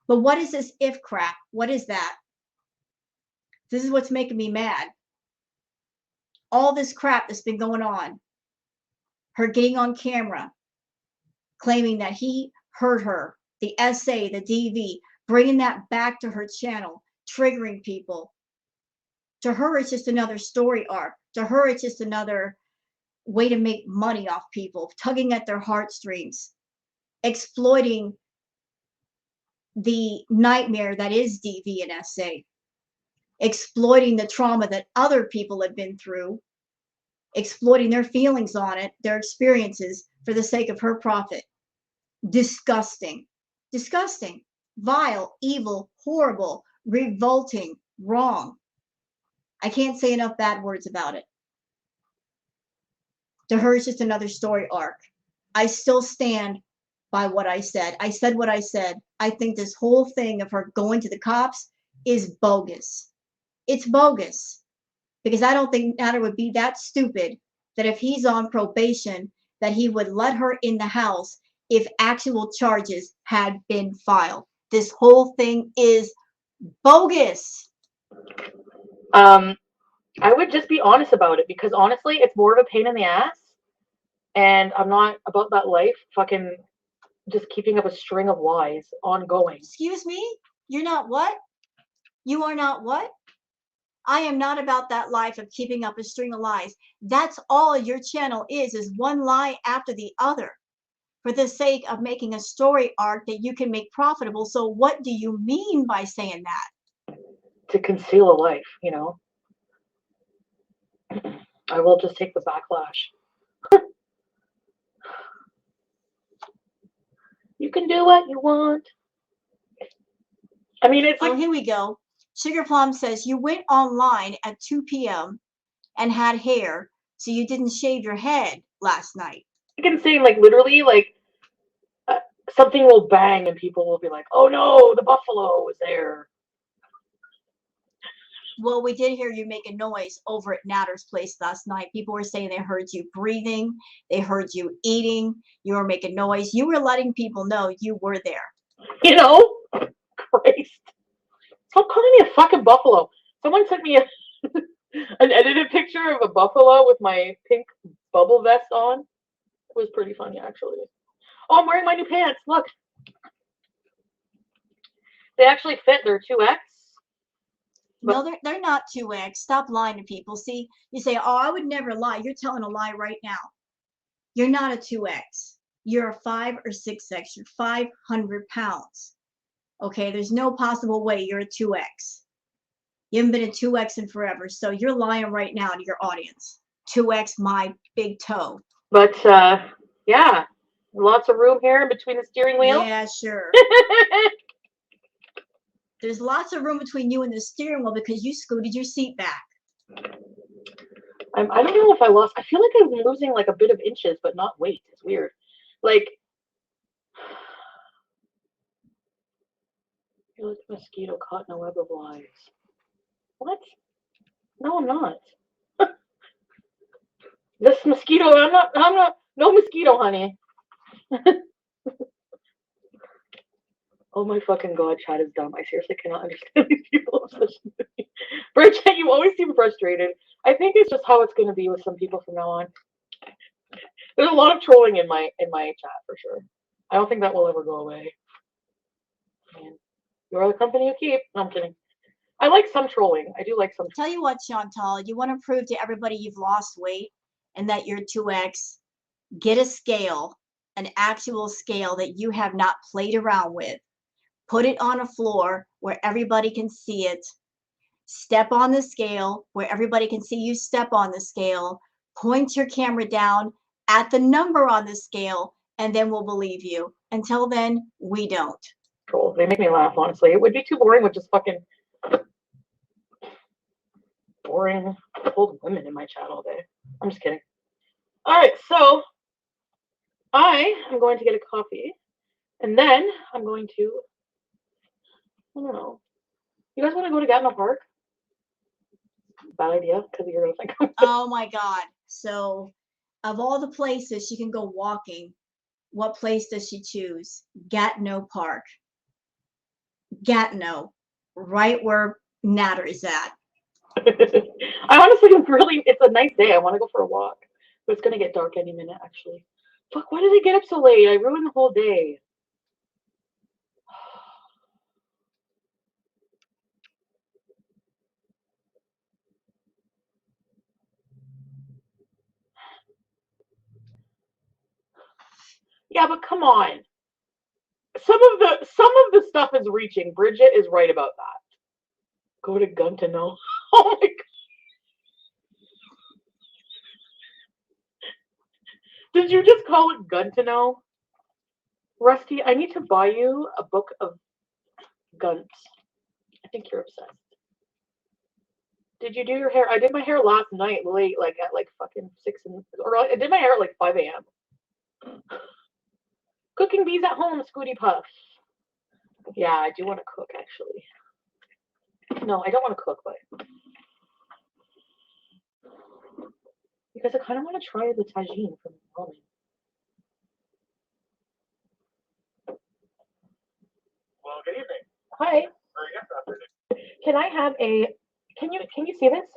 But what is this if crap? What is that? This is what's making me mad. All this crap that's been going on. Her getting on camera, claiming that he hurt her, the essay, the DV, bringing that back to her channel, triggering people. To her, it's just another story arc. To her, it's just another way to make money off people, tugging at their heartstrings, exploiting the nightmare that is DV and SA, exploiting the trauma that other people have been through, exploiting their feelings on it, their experiences for the sake of her profit. Disgusting, disgusting, vile, evil, horrible, revolting, wrong. I can't say enough bad words about it. To her, it's just another story arc. I still stand by what I said. I said what I said. I think this whole thing of her going to the cops is bogus. It's bogus. Because I don't think Nader would be that stupid that if he's on probation, that he would let her in the house if actual charges had been filed. This whole thing is bogus. I would just be honest about it, because honestly, it's more of a pain in the ass, and I'm not about that life. Fucking just keeping up a string of lies ongoing. Excuse me? You're not what? You are not what? I am not about that life of keeping up a string of lies. That's all your channel is one lie after the other for the sake of making a story arc that you can make profitable. So what do you mean by saying that? To conceal a life, you know? I will just take the backlash. You can do what you want. I mean, it's like... Oh, here we go. Sugar Plum says, you went online at 2 p.m. and had hair, so you didn't shave your head last night. I can say, like, literally, like, something will bang and people will be like, oh no, the buffalo was there. Well, we did hear you make a noise over at Nader's place last night. People were saying they heard you breathing, they heard you eating, you were making noise. You were letting people know you were there. You know? Christ. Stop calling me a fucking buffalo. Someone sent me an edited picture of a buffalo with my pink bubble vest on. It was pretty funny, actually. Oh, I'm wearing my new pants. Look. They actually fit. They're 2X. No, they're not 2X. Stop lying to people. See, you say, oh, I would never lie. You're telling a lie right now. You're not a 2X. You're a 5 or 6X. You're 500 pounds. Okay, there's no possible way you're a 2X. You haven't been a 2X in forever, so you're lying right now to your audience. 2X my big toe. But, yeah, lots of room here between the steering wheel. Yeah, sure. There's lots of room between you and the steering wheel because you scooted your seat back. I don't know if I lost. I feel like I'm losing like a bit of inches, but not weight. It's weird. Like, you're like a mosquito caught in a web of lies. What? No, I'm not. This mosquito, I'm not, no mosquito, honey. Oh my fucking god, chat is dumb. I seriously cannot understand these people, especially me. Bridget, you always seem frustrated. I think it's just how it's going to be with some people from now on. There's a lot of trolling in my chat for sure. I don't think that will ever go away. Man, you are the company you keep. No, I'm kidding. I like some trolling. I do like some. Tell you what, Chantal, you want to prove to everybody you've lost weight and that you're 2X, get a scale, an actual scale that you have not played around with. Put it on a floor where everybody can see it. Step on the scale where everybody can see you step on the scale. Point your camera down at the number on the scale, and then we'll believe you. Until then, we don't. Trolls. They make me laugh, honestly. It would be too boring with just fucking boring old women in my chat all day. I'm just kidding. All right, so I am going to get a coffee, and then I'm going to, I don't know. You guys want to go to Gatineau Park? Bad idea, because you're going to think. Oh my God. So, of all the places she can go walking, what place does she choose? Gatineau Park. Gatineau, right where Nader is at. I honestly am really, it's a nice day. I want to go for a walk, but it's going to get dark any minute, actually. Fuck, why did I get up so late? I ruined the whole day. Yeah, but come on. Some of the stuff is reaching. Bridget is right about that. Go to Gatineau. Oh my god. Did you just call it Gatineau? Rusty, I need to buy you a book of guns. I think you're obsessed. Did you do your hair? I did my hair last night late, like at like fucking 6 or I did my hair at like 5 a.m. Cooking bees at home, Scooty Puff. Yeah, I do want to cook actually. No, I don't want to cook, but because I kind of want to try the tagine from ramen. Well, good evening. Hi. Or yes, afternoon. Can I have a? Can you see this?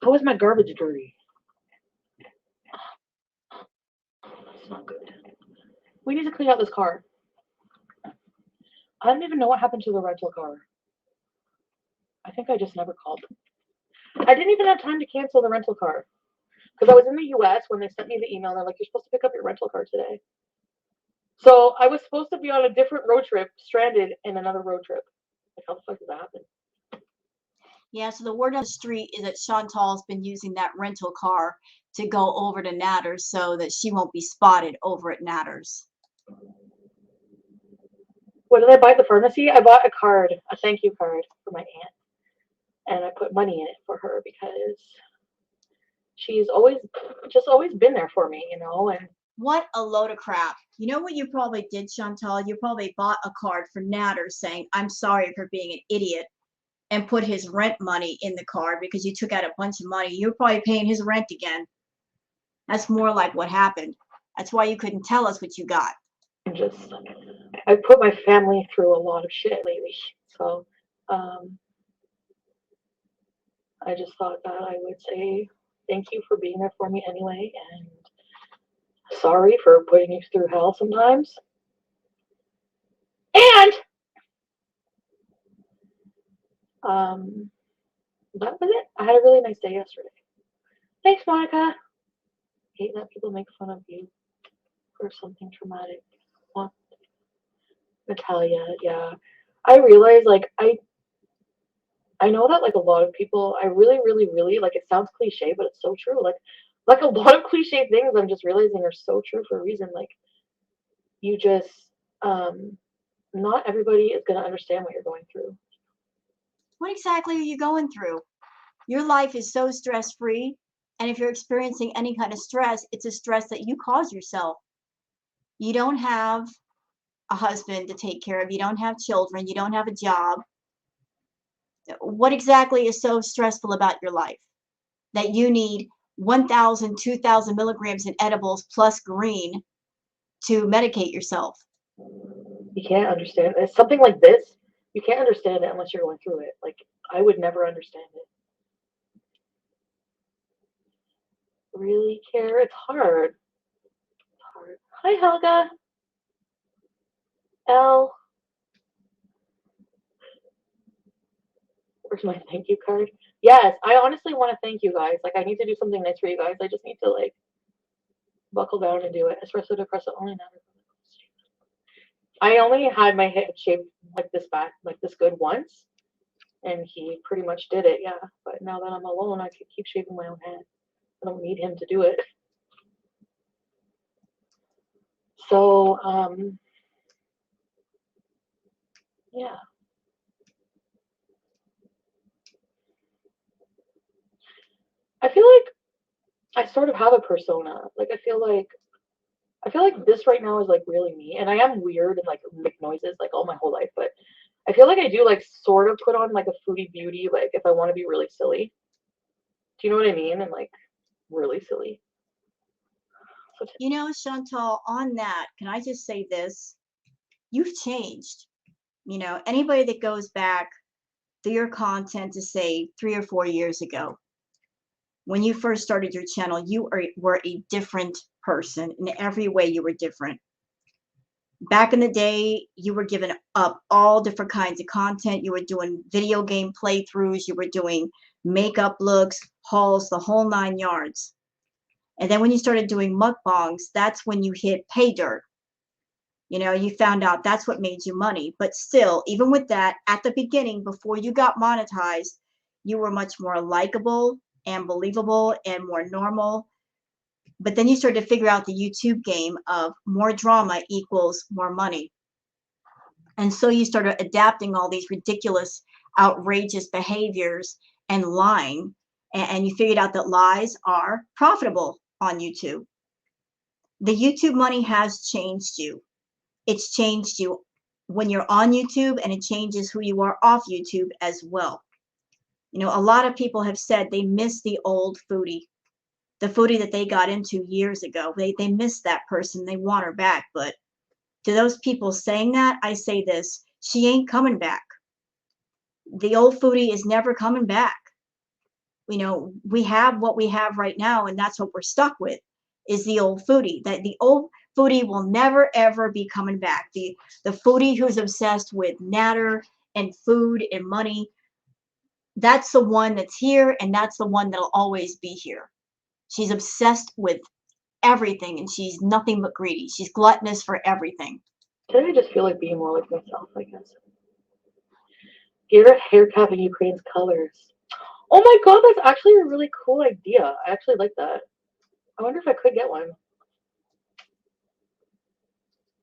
How is my garbage dirty? It's not good. We need to clean out this car. I don't even know what happened to the rental car. I think I just never called. I didn't even have time to cancel the rental car because I was in the US when they sent me the email. They're like, you're supposed to pick up your rental car today. So I was supposed to be on a different road trip, stranded in another road trip. Like, how the fuck did that happen? Yeah, so the word on the street is that Chantal's been using that rental car to go over to Nader's so that she won't be spotted over at Nader's. What did I buy at the pharmacy? I bought a card, a thank you card for my aunt. And I put money in it for her because she's always been there for me, you know. And what a load of crap. You know what you probably did, Chantal? You probably bought a card for Nader saying, I'm sorry for being an idiot, and put his rent money in the card because you took out a bunch of money. You're probably paying his rent again. That's more like what happened. That's why you couldn't tell us what you got. I put my family through a lot of shit lately. So I just thought that I would say thank you for being there for me anyway, and sorry for putting you through hell sometimes. And that was it. I had a really nice day yesterday. Thanks, Monica. Hate that people make fun of you for something traumatic. What? Natalia, yeah. I realize, like, I know that, like, a lot of people, I really, really, really, like, it sounds cliche, but it's so true. Like a lot of cliche things I'm just realizing are so true for a reason. Like, you just, not everybody is going to understand what you're going through. What exactly are you going through? Your life is so stress-free, and if you're experiencing any kind of stress, it's a stress that you cause yourself. You don't have a husband to take care of. You don't have children. You don't have a job. What exactly is so stressful about your life that you need 1,000, 2,000 milligrams in edibles plus green to medicate yourself? You can't understand it. It's something like this. You can't understand it unless you're going through it. Like, I would never understand it. Really care? It's hard. It's hard. Hi, Helga. L. Where's my thank you card? Yes, I honestly want to thank you guys. Like, I need to do something nice for you guys. I just need to, like, buckle down and do it. Espresso depresso only Nader. I only had my head shaved like this back, like this good once, and he pretty much did it, yeah. But now that I'm alone, I can keep shaving my own head. I don't need him to do it. So, yeah. I feel like I sort of have a persona. Like, I feel like this right now is like really me, and I am weird and like make noises like all my whole life, but I feel like I do like sort of put on like a foodie beauty, like if I want to be really silly. Do you know what I mean? And like really silly. So You know, Chantal, on that, can I just say this? You've changed. You know, anybody that goes back through your content to say 3 or 4 years ago, when you first started your channel, you were a different person. In every way, you were different. Back in the day, you were giving up all different kinds of content. You were doing video game playthroughs. You were doing makeup looks, hauls, the whole 9 yards. And then when you started doing mukbangs, that's when you hit pay dirt. You know, you found out that's what made you money. But still, even with that, at the beginning, before you got monetized, you were much more likable and believable and more normal. But then you started to figure out the YouTube game of more drama equals more money. And so you started adapting all these ridiculous, outrageous behaviors and lying. And you figured out that lies are profitable on YouTube. The YouTube money has changed you. It's changed you when you're on YouTube, and it changes who you are off YouTube as well. You know, a lot of people have said they miss the old foodie, the foodie that they got into years ago. They miss that person. They want her back. But to those people saying that, I say this: she ain't coming back. The old foodie is never coming back. You know, we have what we have right now, and that's what we're stuck with, is the old foodie. That the old foodie will never ever be coming back. The foodie who's obsessed with Nader and food and money, that's the one that's here, and that's the one that'll always be here. She's obsessed with everything, and she's nothing but greedy. She's gluttonous for everything. today I just feel like being more like myself, I guess. Get a haircut in Ukraine's colors. Oh my god, that's actually a really cool idea. I actually like that. I wonder if I could get one.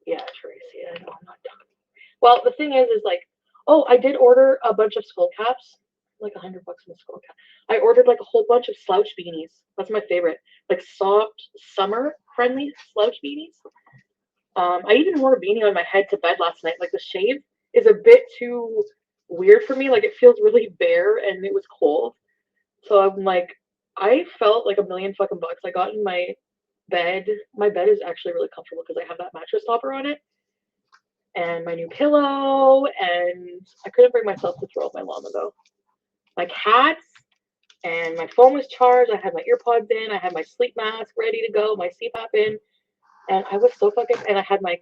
Yeah, Tracy, I know I'm not talking. Well, the thing is like, oh, I did order a bunch of skull caps, like $100 in a skull cap. I ordered like a whole bunch of slouch beanies. That's my favorite, like soft, summer-friendly slouch beanies. I even wore a beanie on my head to bed last night. Like the shave is a bit too weird for me. Like it feels really bare, and it was cold. So I'm like, I felt like $1,000,000 fucking bucks. I got in my bed. My bed is actually really comfortable because I have that mattress topper on it, and my new pillow. And I couldn't bring myself to throw up my llama though. My cats, and my phone was charged. I had my earpods in. I had my sleep mask ready to go. My CPAP in. And I was so fucking, and I had my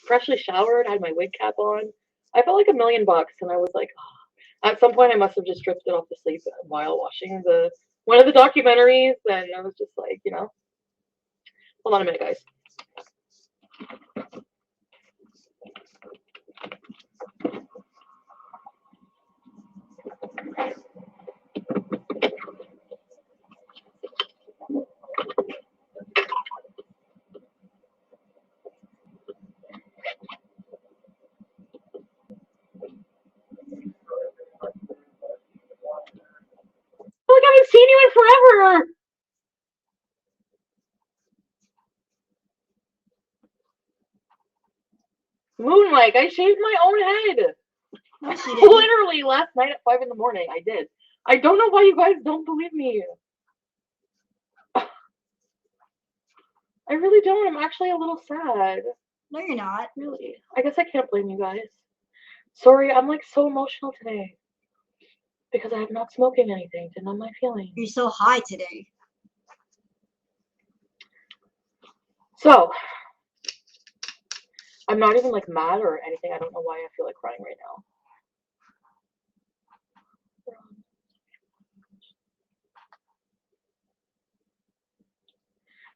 freshly showered, I had my wig cap on. I felt like $1,000,000, and I was like, oh. At some point I must have just drifted off to sleep while watching one of the documentaries, and I was just like, you know, hold on a minute, guys. Like I haven't seen you in forever. Moonlight, I shaved my own head. No, she didn't. Literally last night at 5 in the morning, I did. I don't know why you guys don't believe me. I really don't. I'm actually a little sad. No, you're not. Really. I guess I can't blame you guys. Sorry, I'm like so emotional today. Because I have not smoking anything to numb my feelings. You're so high today. So, I'm not even like mad or anything. I don't know why I feel like crying right now.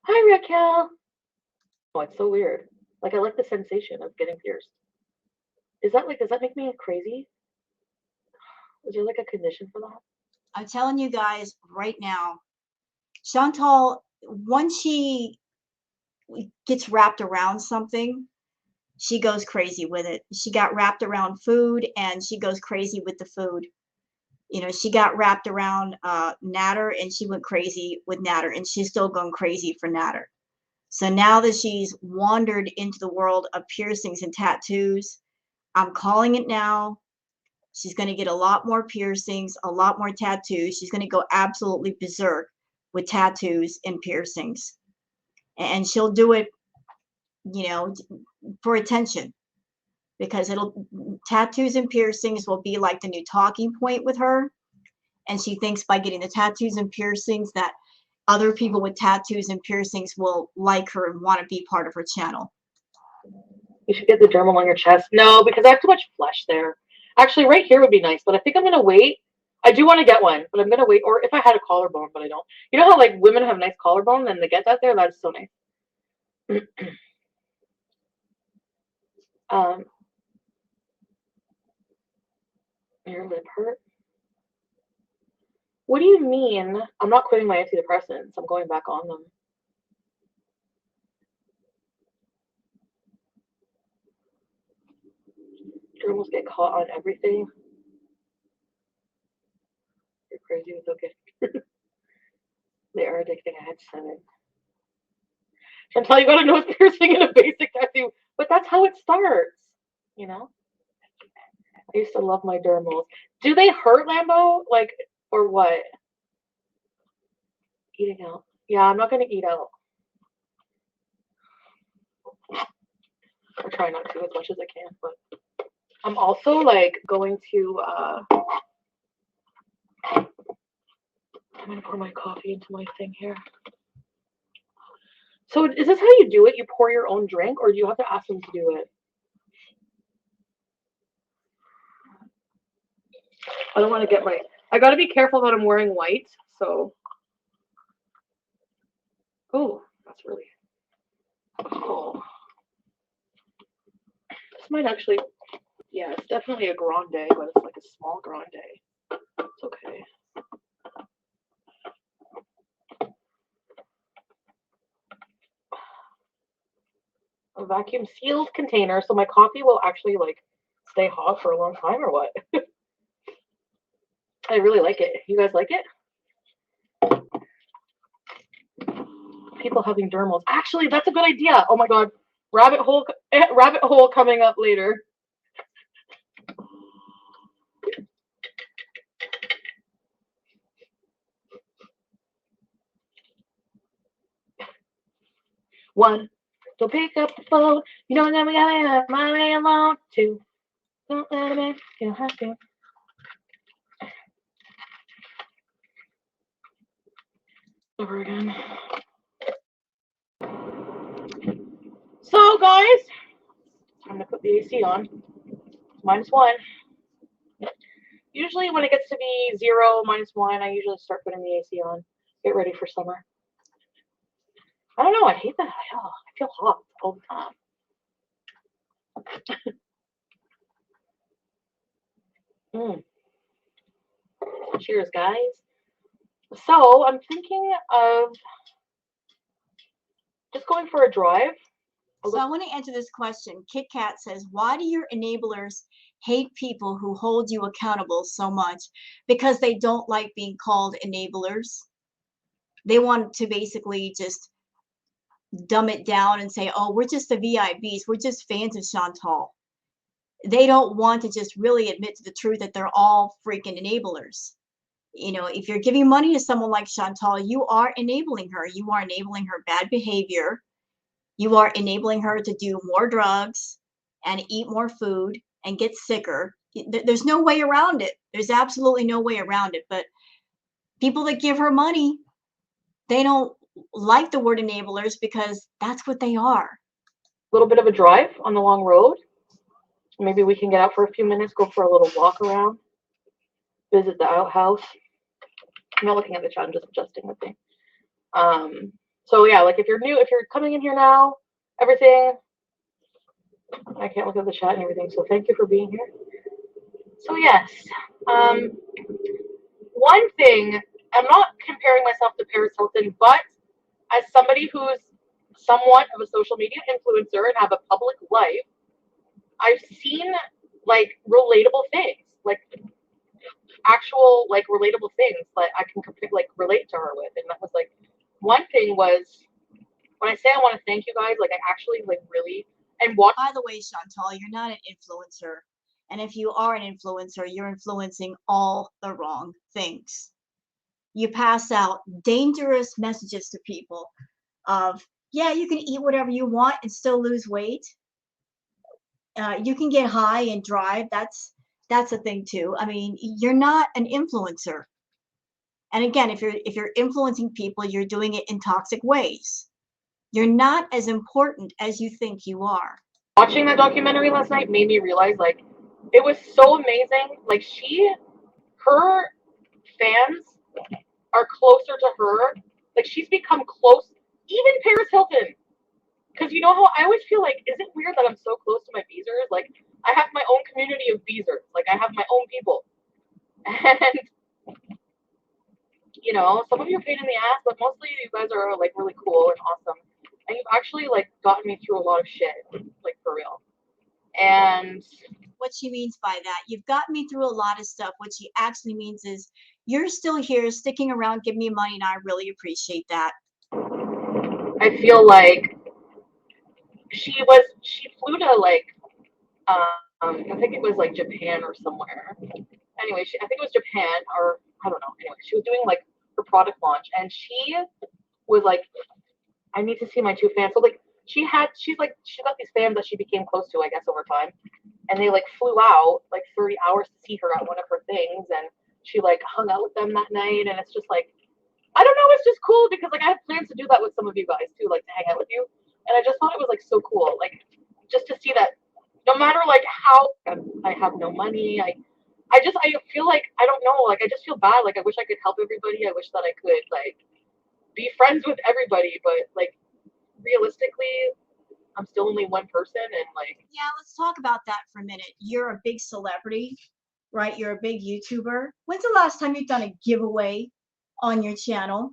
Hi, Raquel. Oh, it's so weird. Like, I like the sensation of getting pierced. Is that like, does that make me crazy? Is there like a condition for that? I'm telling you guys right now, Chantal, once she gets wrapped around something, she goes crazy with it. She got wrapped around food and she goes crazy with the food. You know, she got wrapped around Nader and she went crazy with Nader, and she's still going crazy for Nader. So now that she's wandered into the world of piercings and tattoos, I'm calling it now. She's going to get a lot more piercings, a lot more tattoos. She's going to go absolutely berserk with tattoos and piercings. And she'll do it, you know, for attention, because tattoos and piercings will be like the new talking point with her. And she thinks by getting the tattoos and piercings that other people with tattoos and piercings will like her and want to be part of her channel. You should get the dermal on your chest. No, because I have too much flesh there. Actually, right here would be nice, but I think I'm going to wait. I do want to get one, but I'm going to wait. Or if I had a collarbone, but I don't. You know how like women have nice collarbone and they get that there? That's so nice. Your lip hurt? What do you mean? I'm not quitting my antidepressants. I'm going back on them. Germals get caught on everything. You're crazy with okay. They are addicting. I had 7. Chantal, you got a nose piercing and a basic tattoo, but that's how it starts. You know. I used to love my dermals. Do they hurt, Lambo? Like, or what? Eating out. Yeah, I'm not gonna eat out. I try not to as much as I can, but I'm also like going to. I'm gonna pour my coffee into my thing here. So is this how you do it? You pour your own drink, or do you have to ask them to do it? I don't want to get my. I got to be careful that I'm wearing white. So. Oh, that's really. Oh. This might actually. Yeah, it's definitely a grande, but it's like a small grande. It's okay. A vacuum sealed container, so my coffee will actually like stay hot for a long time, or what? I really like it. You guys like it? People having dermals. Actually, that's a good idea. Oh my god, rabbit hole coming up later. One, don't pick up the phone. You know that we gotta my way alone. 2, don't let him in. You don't have to. Over again. So guys, time to put the AC on. -1. Usually when it gets to be 0, -1, I usually start putting the AC on. Get ready for summer. I don't know. I hate that. I feel hot all the time. Cheers, guys. So I'm thinking of just going for a drive. So I want to answer this question. Kit Kat says, why do your enablers hate people who hold you accountable so much? Because they don't like being called enablers. They want to basically just dumb it down and say, oh, we're just the VIBs. We're just fans of Chantal. They don't want to just really admit to the truth that they're all freaking enablers. You know, if you're giving money to someone like Chantal, you are enabling her. You are enabling her bad behavior. You are enabling her to do more drugs and eat more food and get sicker. There's no way around it. There's absolutely no way around it. But people that give her money, they don't like the word enablers because that's what they are. little bit of a drive on the long road. Maybe we can get out for a few minutes, go for a little walk around, visit the outhouse. I'm not looking at the chat, I'm just adjusting the thing. So yeah, like if you're new, if you're coming in here now, everything, I can't look at the chat and everything, so thank you for being here. So yes, one thing, I'm not comparing myself to Paris Hilton, but as somebody who's somewhat of a social media influencer and have a public life, I've seen like relatable things, like actual like relatable things that I can like relate to her with. And that was like, one thing was, when I say I want to thank you guys, like I actually like really, and watch. By the way, Chantal, you're not an influencer. And if you are an influencer, you're influencing all the wrong things. You pass out dangerous messages to people of, yeah, you can eat whatever you want and still lose weight. You can get high and drive. That's a thing too. I mean, you're not an influencer. And again, if you're influencing people, you're doing it in toxic ways. You're not as important as you think you are. Watching that documentary last night made me realize like it was so amazing. Like her fans are closer to her. Like she's become close, even Paris Hilton. Because you know how I always feel like, is it weird that I'm so close to my beezers? Like I have my own community of beezers. Like I have my own people. And you know, some of you are pain in the ass, but mostly you guys are like really cool and awesome. And you've actually like gotten me through a lot of shit, like for real. And what she means by that, you've gotten me through a lot of stuff. What she actually means is you're still here, sticking around, giving me money, and I really appreciate that. I feel like she flew to like, I think it was like Japan or somewhere. Anyway, I think it was Japan, or I don't know. Anyway, she was doing like her product launch, and she was like, I need to see my two fans. So like she's got these fans that she became close to, I guess, over time. And they like flew out like 30 hours to see her at one of her things, and she like hung out with them that night. And it's just like, I don't know, it's just cool because like I have plans to do that with some of you guys too, like to hang out with you. And I just thought it was like so cool, like just to see that no matter like how I have no money, I feel like, I don't know, like I just feel bad. Like I wish I could help everybody. I wish that I could like be friends with everybody, but like realistically, I'm still only one person. And like, yeah, let's talk about that for a minute. You're a big celebrity, right? You're a big YouTuber. When's the last time you've done a giveaway on your channel?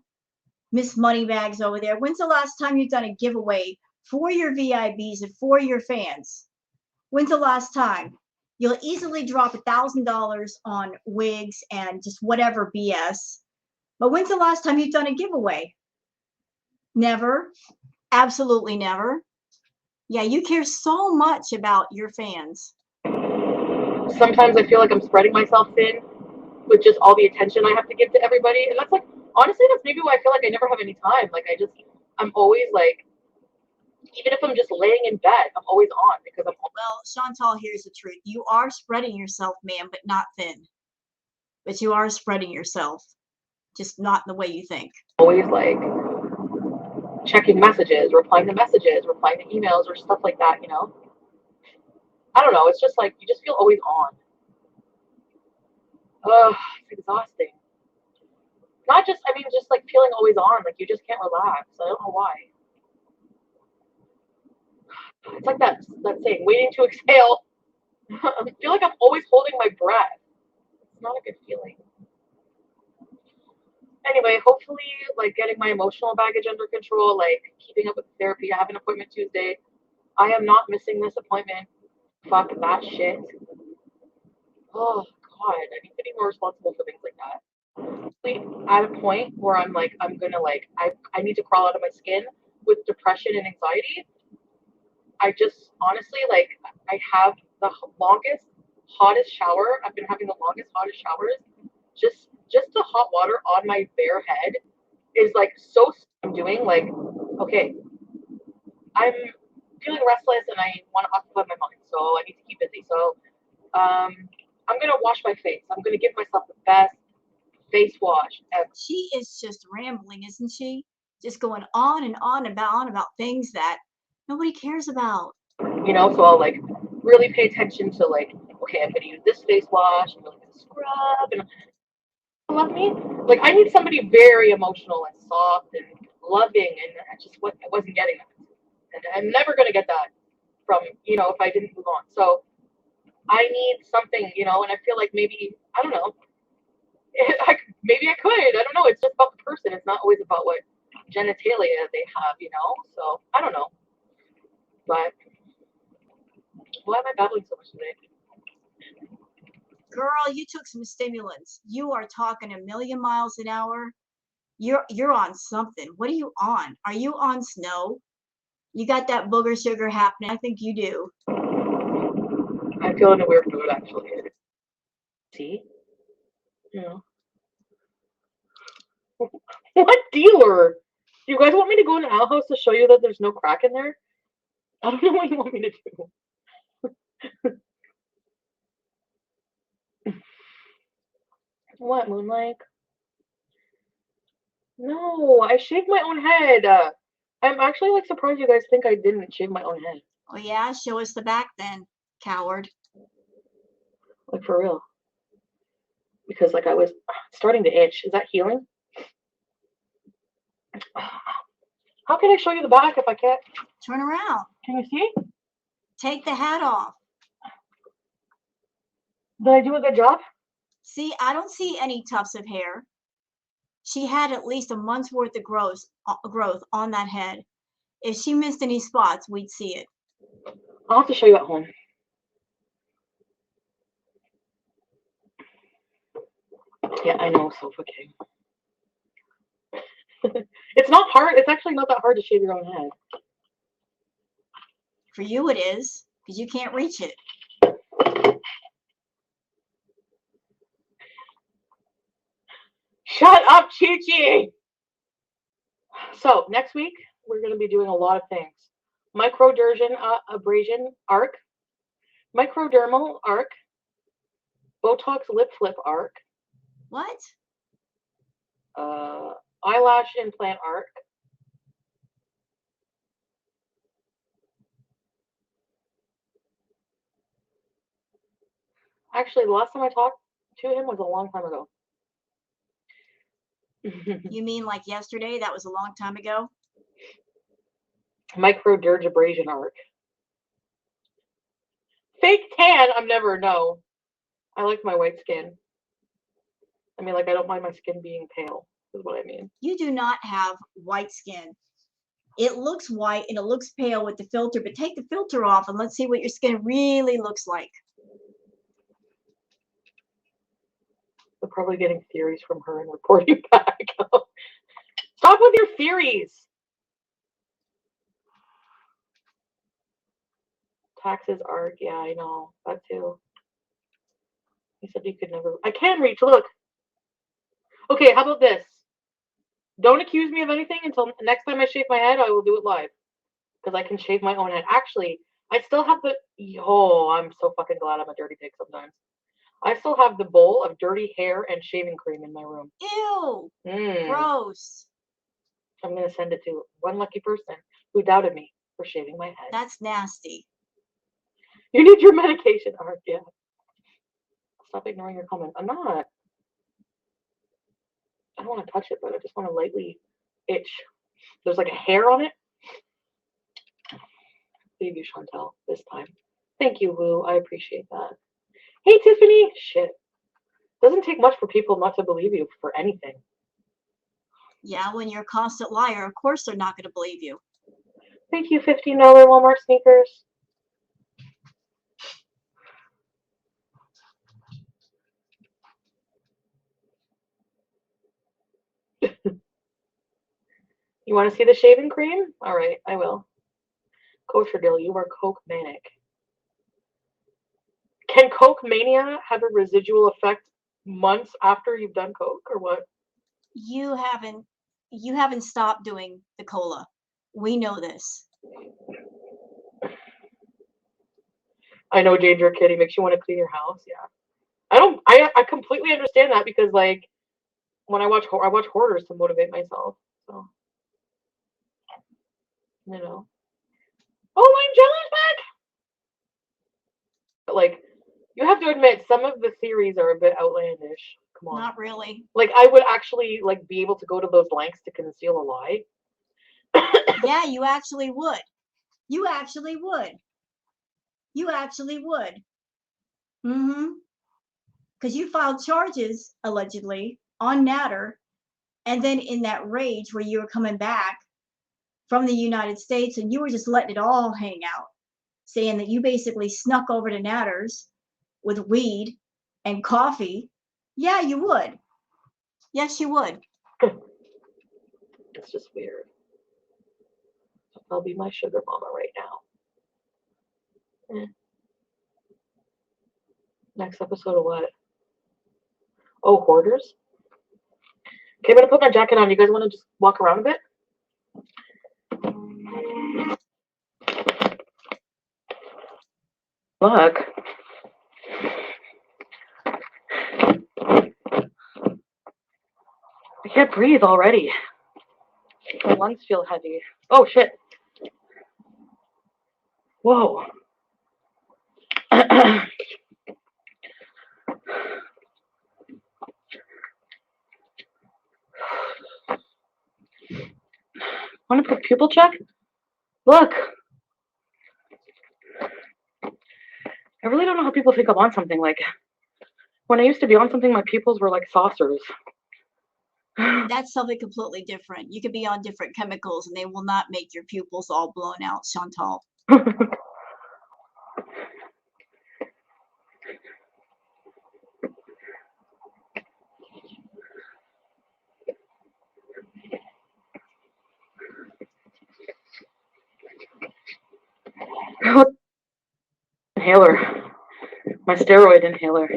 Miss Moneybags over there. When's the last time you've done a giveaway for your VIBs and for your fans? When's the last time? You'll easily drop $1,000 on wigs and just whatever BS. But when's the last time you've done a giveaway? Never. Absolutely never. Yeah, you care so much about your fans. sometimes I feel like I'm spreading myself thin with just all the attention I have to give to everybody. And that's like, honestly, that's maybe why I feel like I never have any time. Like I'm always like, even if I'm just laying in bed, I'm always on because I'm. Well, Chantal, here's the truth. You are spreading yourself, ma'am, but not thin. But you are spreading yourself, just not the way you think. Always like checking messages, replying to messages, replying to emails or stuff like that, you know? I don't know. It's just like, you just feel always on. Ugh, it's exhausting. Not just, I mean, just like feeling always on. Like you just can't relax. I don't know why. It's like that saying, waiting to exhale. I feel like I'm always holding my breath. It's not a good feeling. Anyway, hopefully, like getting my emotional baggage under control, like keeping up with therapy. I have an appointment Tuesday. I am not missing this appointment. Fuck that shit. Oh God, I need to be more responsible for things like that. At a point where I'm like, I'm gonna like, I need to crawl out of my skin with depression and anxiety. I just honestly like, I have the longest, hottest shower. I've been having the longest, hottest showers. Just the hot water on my bare head is like so. I'm doing like, okay, I'm feeling restless and I want to occupy my mind, so I need to keep busy. So I'm gonna wash my face. I'm gonna give myself the best face wash ever. She is just rambling, isn't she? Just going on and on about things that Nobody cares about. You know, so I'll like really pay attention to like, okay, I'm gonna use this face wash, I'm gonna scrub, and love me. Like I need somebody very emotional and soft and loving, and I wasn't getting that, and I'm never gonna get that from if I didn't move on. So I need something, and I feel like maybe I don't know, maybe I could. I don't know. It's just about the person. It's not always about what genitalia they have, So I don't know, but why am I babbling so much today? Girl, you took some stimulants. You are talking a million miles an hour. You're on something. What are you on? Are you on snow? You got that booger sugar happening. I think you do. I'm feeling a weird mood actually. See? What dealer? Do you guys want me to go in the outhouse to show you that there's no crack in there? I don't know what you want me to do. What, Moonlight? No, I shaved my own head. I'm actually like surprised you guys think I didn't shave my own head. Oh yeah, show us the back then, coward. Like for real. Because like I was starting to itch. Is that healing? How can I show you the back if I can't? Turn around. Can you see? Take the hat off. Did I do a good job? See, I don't see any tufts of hair. She had at least a month's worth of growth on that head. If she missed any spots, we'd see it. I'll have to show you at home. Yeah, I know, Sofa King. It's not hard. It's actually not that hard to shave your own head. For you it is, because you can't reach it. Shut up, Chi-Chi! So, next week, we're going to be doing a lot of things. Microdermal abrasion arc, microdermal arc, Botox lip flip arc. What? Eyelash implant arc. Actually, the last time I talked to him was a long time ago. You mean like yesterday? That was a long time ago? Microdermabrasion arc. Fake tan, I'm never, no. I like my white skin. I mean, like, I don't mind my skin being pale, is what I mean. You do not have white skin. It looks white and it looks pale with the filter, but take the filter off and let's see what your skin really looks like. We're probably getting theories from her and reporting back. Stop with your theories. Taxes arc, yeah, I know. That too. He said you could never. I can reach, look. Okay, how about this? Don't accuse me of anything until next time I shave my head. I will do it live. Because I can shave my own head. Actually, I still have the. Oh, I'm so fucking glad I'm a dirty pig sometimes. I still have the bowl of dirty hair and shaving cream in my room. Ew. Gross. I'm going to send it to one lucky person who doubted me for shaving my head. That's nasty. You need your medication, Art. Yeah. Stop ignoring your comment. I'm not. I don't want to touch it, but I just want to lightly itch. There's like a hair on it. Leave you, Chantal, this time. Thank you, Woo. I appreciate that. Hey, Tiffany. Shit. Doesn't take much for people not to believe you for anything. Yeah, when you're a constant liar, of course they're not going to believe you. Thank you, $15 Walmart sneakers. You want to see the shaving cream? All right, I will. Kosher Dill, you are Coke manic. Can Coke mania have a residual effect months after you've done Coke, or what? You haven't stopped doing the cola. We know this. I know, Danger Kitty makes you want to clean your house. Yeah, I completely understand that because like when I watch Hoarders to motivate myself. So you know, Oh, I'm jealous back. But like, you have to admit, some of the theories are a bit outlandish. Come on. Not really. Like, I would actually like be able to go to those lengths to conceal a lie. Yeah, you actually would. You actually would. You actually would. Mm-hmm. Because you filed charges, allegedly, on Nader, and then in that rage where you were coming back from the United States and you were just letting it all hang out, saying that you basically snuck over to Nader's with weed and coffee. Yeah, you would. Yes, you would. It's just weird. I'll be my sugar mama right now. Next episode of what? Oh, hoarders? Okay, I'm gonna put my jacket on. You guys wanna just walk around a bit? Look. I can't breathe already. My lungs feel heavy. Oh, shit. Whoa. Want to put pupil check? Look. I really don't know how people think I'm on something. Like, when I used to be on something, my pupils were like saucers. That's something completely different. You could be on different chemicals and they will not make your pupils all blown out, Chantal. Inhaler. My steroid inhaler.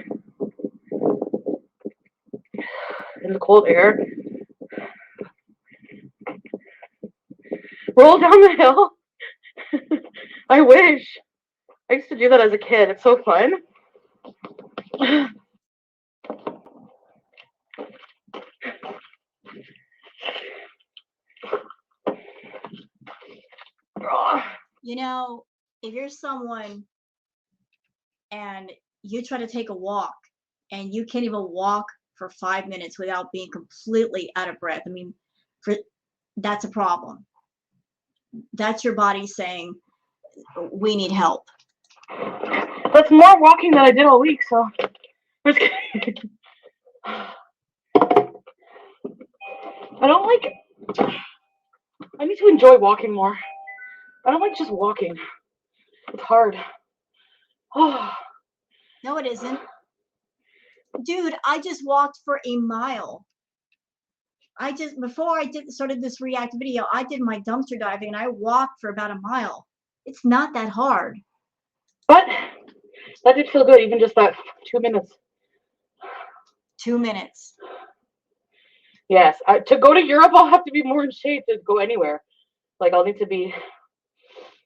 In the cold air. Roll down the hill. I wish. I used to do that as a kid. It's so fun. You know, if you're someone and you try to take a walk and you can't even walk for 5 minutes without being completely out of breath, I mean, that's a problem. That's your body saying, we need help. That's more walking than I did all week, so. I don't like. I need to enjoy walking more. I don't like just walking. It's hard. Oh. No, it isn't. Dude, I just walked for a mile. Before I started this react video, I did my dumpster diving and I walked for about a mile. It's not that hard. But that did feel good, even just that 2 minutes. 2 minutes. Yes. To go to Europe, I'll have to be more in shape to go anywhere. Like, I'll need to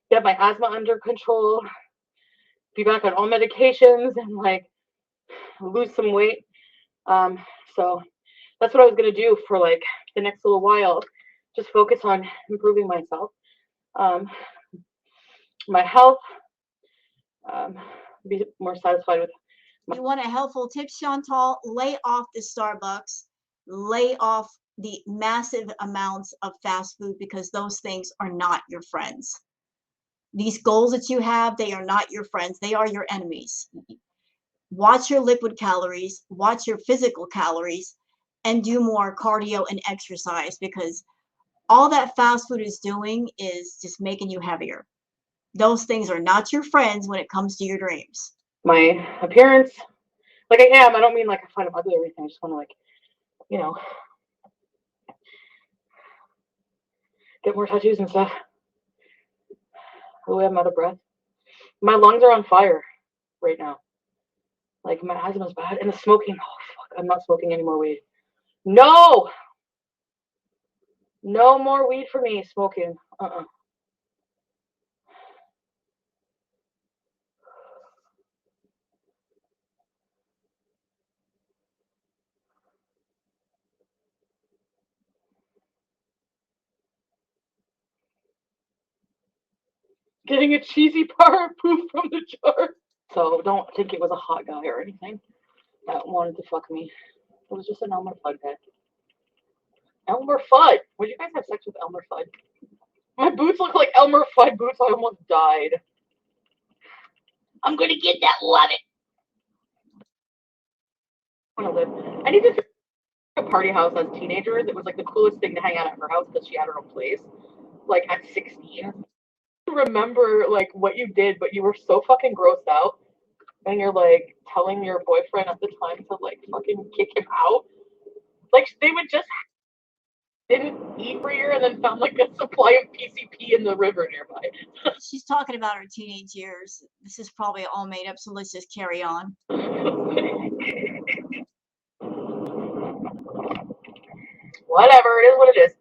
get my asthma under control, be back on all medications, and like lose some weight. So that's what I was gonna do for like the next little while. Just focus on improving myself, my health, be more satisfied with. You want a helpful tip, Chantal? Lay off the Starbucks. Lay off the massive amounts of fast food because those things are not your friends. These goals that you have, they are not your friends. They are your enemies. Watch your liquid calories, watch your physical calories, and do more cardio and exercise because all that fast food is doing is just making you heavier. Those things are not your friends when it comes to your dreams. My appearance, like I am. I don't mean like I find them ugly or anything. I just want to like, get more tattoos and stuff. The way I'm out of breath. My lungs are on fire right now. Like my asthma's bad, and the smoking. Oh fuck! I'm not smoking any more weed. No. No more weed for me. Smoking. Getting a cheesy bar of poop from the jar. So don't think it was a hot guy or anything that wanted to fuck me. It was just an Elmer Fudd guy. Elmer Fudd! Would you guys have sex with Elmer Fudd? My boots look like Elmer Fudd boots. I almost died. I'm gonna get that wallet. I want to live. I need to a party house as teenagers. It was like the coolest thing to hang out at her house because she had her own place. Like at 16. Remember like what you did, but you were so fucking grossed out. And you're like telling your boyfriend at the time to like fucking kick him out. Like they would just didn't eat for a year and then found like a supply of PCP in the river nearby. She's talking about her teenage years. This is probably all made up, so let's just carry on. Whatever, it is what it is.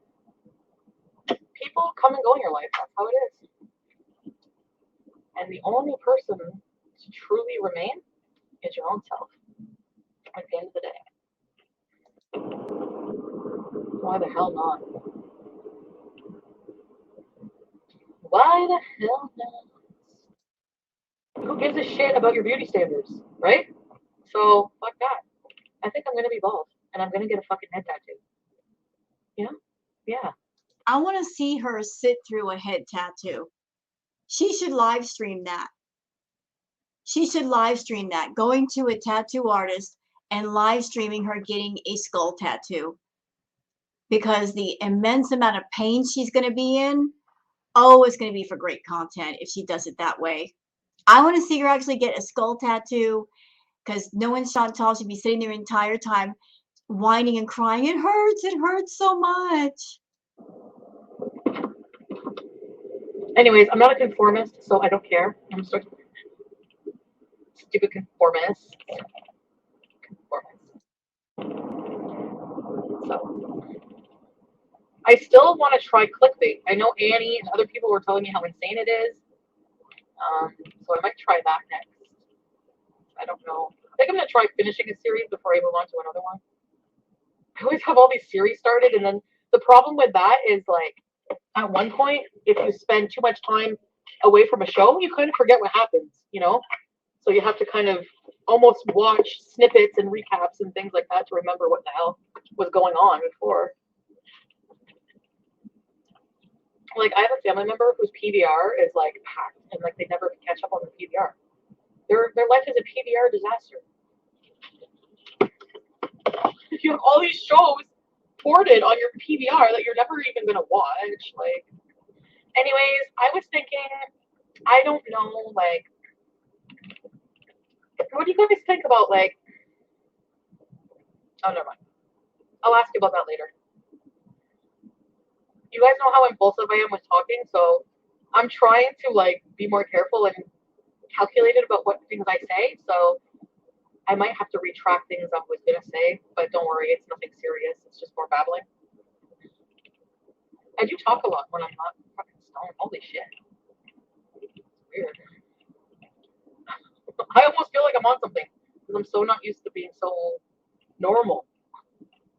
People come and go in your life. That's how it is. And the only person to truly remain is your own self. At the end of the day. Why the hell not? Why the hell not? Who gives a shit about your beauty standards, right? So, fuck that. I think I'm gonna be bald, and I'm gonna get a fucking head tattoo. You know? Yeah. I want to see her sit through a head tattoo. She should live stream that. She should live stream that, going to a tattoo artist and live streaming her getting a skull tattoo. Because the immense amount of pain she's going to be in, oh, it's going to be for great content if she does it that way. I want to see her actually get a skull tattoo because knowing Chantal should be sitting there the entire time whining and crying. It hurts so much. Anyways, I'm not a conformist, so I don't care. I'm so stupid conformist. So I still want to try clickbait. I know Annie and other people were telling me how insane it is. So I might try that next. I don't know. I think I'm gonna try finishing a series before I move on to another one. I always have all these series started, and then the problem with that is like at one point, if you spend too much time away from a show, you kind of forget what happens, you know? So you have to kind of almost watch snippets and recaps and things like that to remember what the hell was going on before. Like I have a family member whose PVR is like packed and like they never catch up on their PVR. Their life is a PVR disaster. If you have all these shows ported on your PVR that you're never even gonna watch, like anyways, I was thinking, I don't know, like what do you guys think about like oh never mind. I'll ask you about that later. You guys know how impulsive I am with talking, so I'm trying to like be more careful and calculated about what things I say, so I might have to retract things I was gonna say, but don't worry, it's nothing serious. It's just more babbling. I do talk a lot when I'm not fucking stoned. Holy shit. It's weird. I almost feel like I'm on something because I'm so not used to being so normal,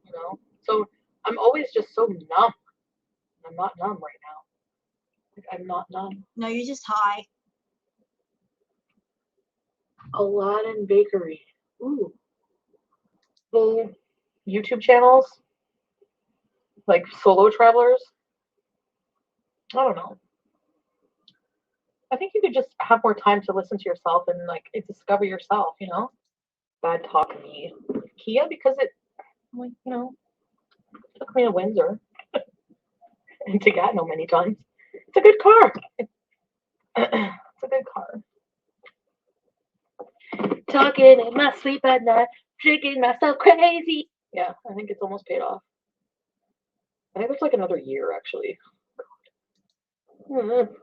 you know? So I'm always just so numb. I'm not numb right now. Like, I'm not numb. No, you're just high. Aladdin Bakery. Ooh. Full YouTube channels, like solo travelers. I don't know. I think you could just have more time to listen to yourself and like discover yourself, you know? Bad talk me. Kia, because it, like, you know, took me to Windsor and to Gatineau many times. It's a good car. It's a good car. Talking in my sleep at night, drinking myself crazy. Yeah, I think it's almost paid off. I think it's like another year actually. Mm-hmm.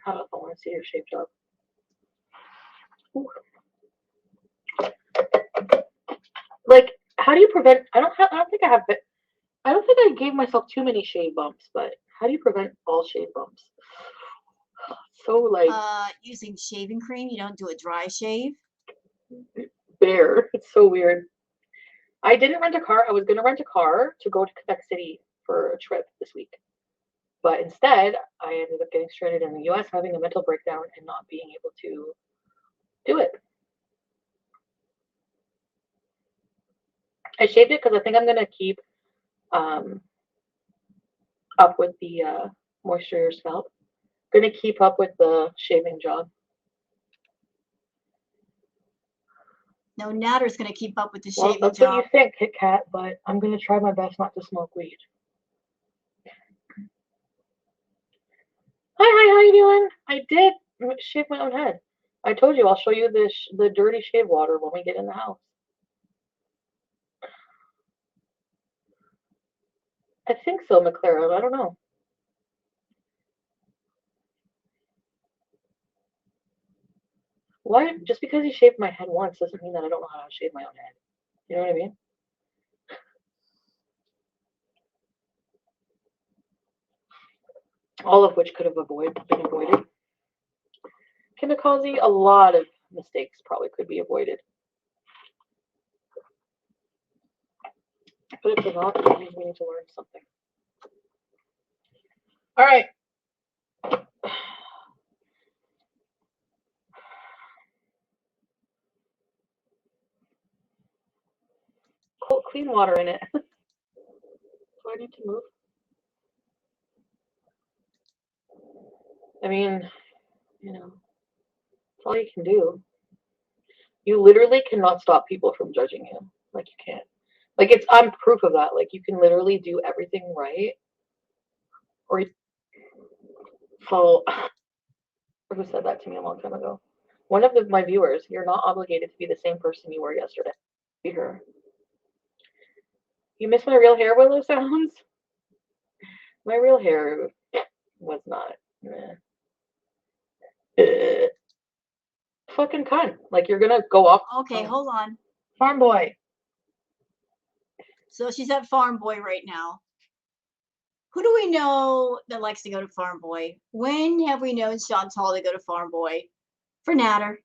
I don't know if I want to see her shaped up. Ooh. Like, how do you prevent? I don't think I have. I don't think I gave myself too many shave bumps, but how do you prevent all shave bumps? So like Using shaving cream, you don't do a dry shave. bare. It's so weird. I didn't rent a car. I was going to rent a car to go to Quebec City for a trip this week. But instead, I ended up getting stranded in the US, having a mental breakdown and not being able to do it. I shaved it because I think I'm going to keep up with the moisture your scalp. Going to keep up with the shaving job. No, Nader's going to keep up with the Well, shaving that's job. what you think, Kit Kat, but I'm going to try my best not to smoke weed. Hi, how you doing? I did shave my own head. I told you I'll show you the dirty shave water when we get in the house. I think so, McLaren. I don't know. Why? Just because you shaved my head once doesn't mean that I don't know how to shave my own head. You know what I mean? All of which could have been avoided. Kimikaze, a lot of mistakes probably could be avoided. But if they're not, that means we need to learn something. All right. Cold, clean water in it. Do I need to move? I mean, you know, that's all you can do. You literally cannot stop people from judging you. Like, you can't. Like, I'm proof of that. Like, you can literally do everything right. Or, so, who said that to me a long time ago? One of my viewers, you're not obligated to be the same person you were yesterday. Be her. You miss my real hair, Willow sounds? My real hair was not. Fucking cunt. Like, you're gonna go off. Okay, hold on. Farm boy. So she's at Farm Boy right now. Who do we know that likes to go to Farm Boy? When have we known Chantal to go to Farm Boy? For Nader.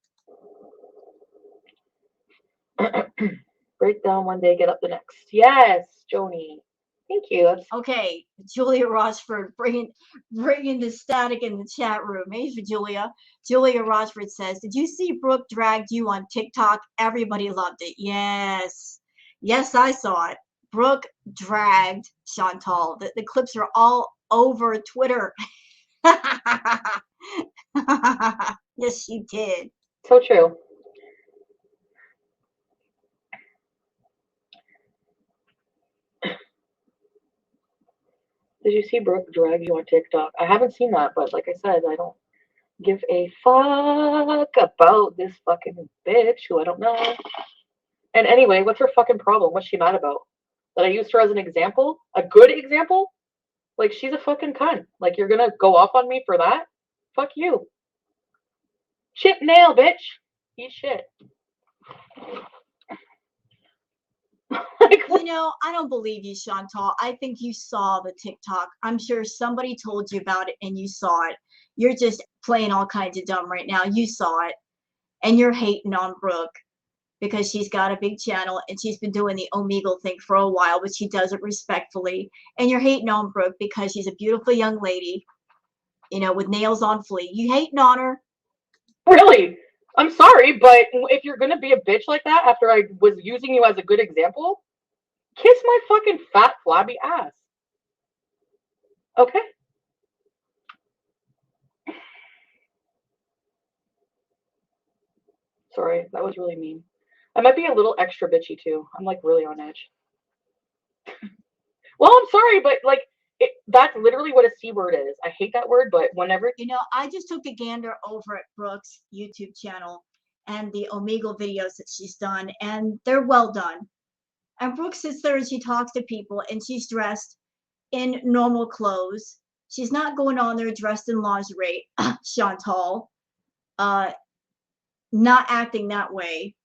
Break down one day, get up the next. Yes, Joni. Thank you. Okay, Julia Rochford bringing the static in the chat room. Hey, for Julia. Julia Rochford says, "Did you see Brooke dragged you on TikTok? Everybody loved it." Yes, yes, I saw it. Brooke dragged Chantal. The clips are all over Twitter. Yes, she did. So true. Did you see Brooke drag you on TikTok? I haven't seen that, but like I said, I don't give a fuck about this fucking bitch who I don't know. And anyway, what's her fucking problem? What's she mad about? That I used her as an example? A good example? Like, she's a fucking cunt. Like, you're gonna go off on me for that? Fuck you. Chip nail, bitch. Eat shit. Like, you know, I don't believe you, Chantal. I think you saw the TikTok. I'm sure somebody told you about it and you saw it. You're just playing all kinds of dumb right now. You saw it. And you're hating on Brooke because she's got a big channel and she's been doing the Omegle thing for a while, but she does it respectfully. And you're hating on Brooke because she's a beautiful young lady, you know, with nails on fleek. You hating on her? Really? I'm sorry, but if you're gonna be a bitch like that after I was using you as a good example, kiss my fucking fat flabby ass. Okay? Sorry, that was really mean. I might be a little extra bitchy too. I'm like really on edge. Well, I'm sorry, but like that's literally what a C word is. I hate that word, but whenever You know, I just took a gander over at Brooke's YouTube channel and the Omegle videos that she's done, and they're well done. And Brooke sits there and she talks to people and she's dressed in normal clothes. She's not going on there dressed in lingerie, Chantal, not acting that way.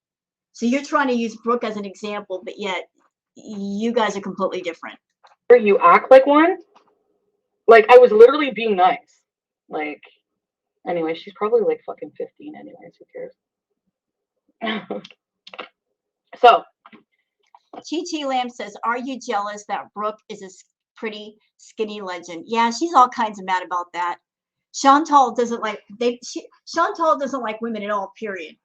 So you're trying to use Brooke as an example, but yet you guys are completely different. you act like one, like I was literally being nice. Like, anyway, she's probably like fucking 15 anyways, who cares? So, Chi Lamb says, "Are you jealous that Brooke is a pretty skinny legend?" Yeah, she's all kinds of mad about that. Chantal doesn't like Chantal doesn't like women at all, period.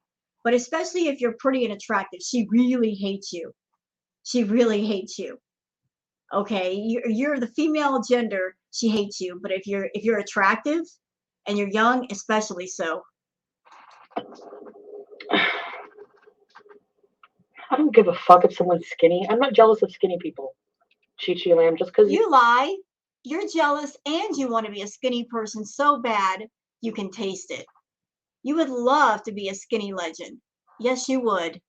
But especially if you're pretty and attractive, she really hates you. She really hates you. Okay, you're the female gender, she hates you. But if you're attractive and you're young, especially so. I don't give a fuck if someone's skinny. I'm not jealous of skinny people. Chi Lamb, just because You lie. You're jealous and you want to be a skinny person so bad you can taste it. You would love to be a skinny legend. Yes, you would.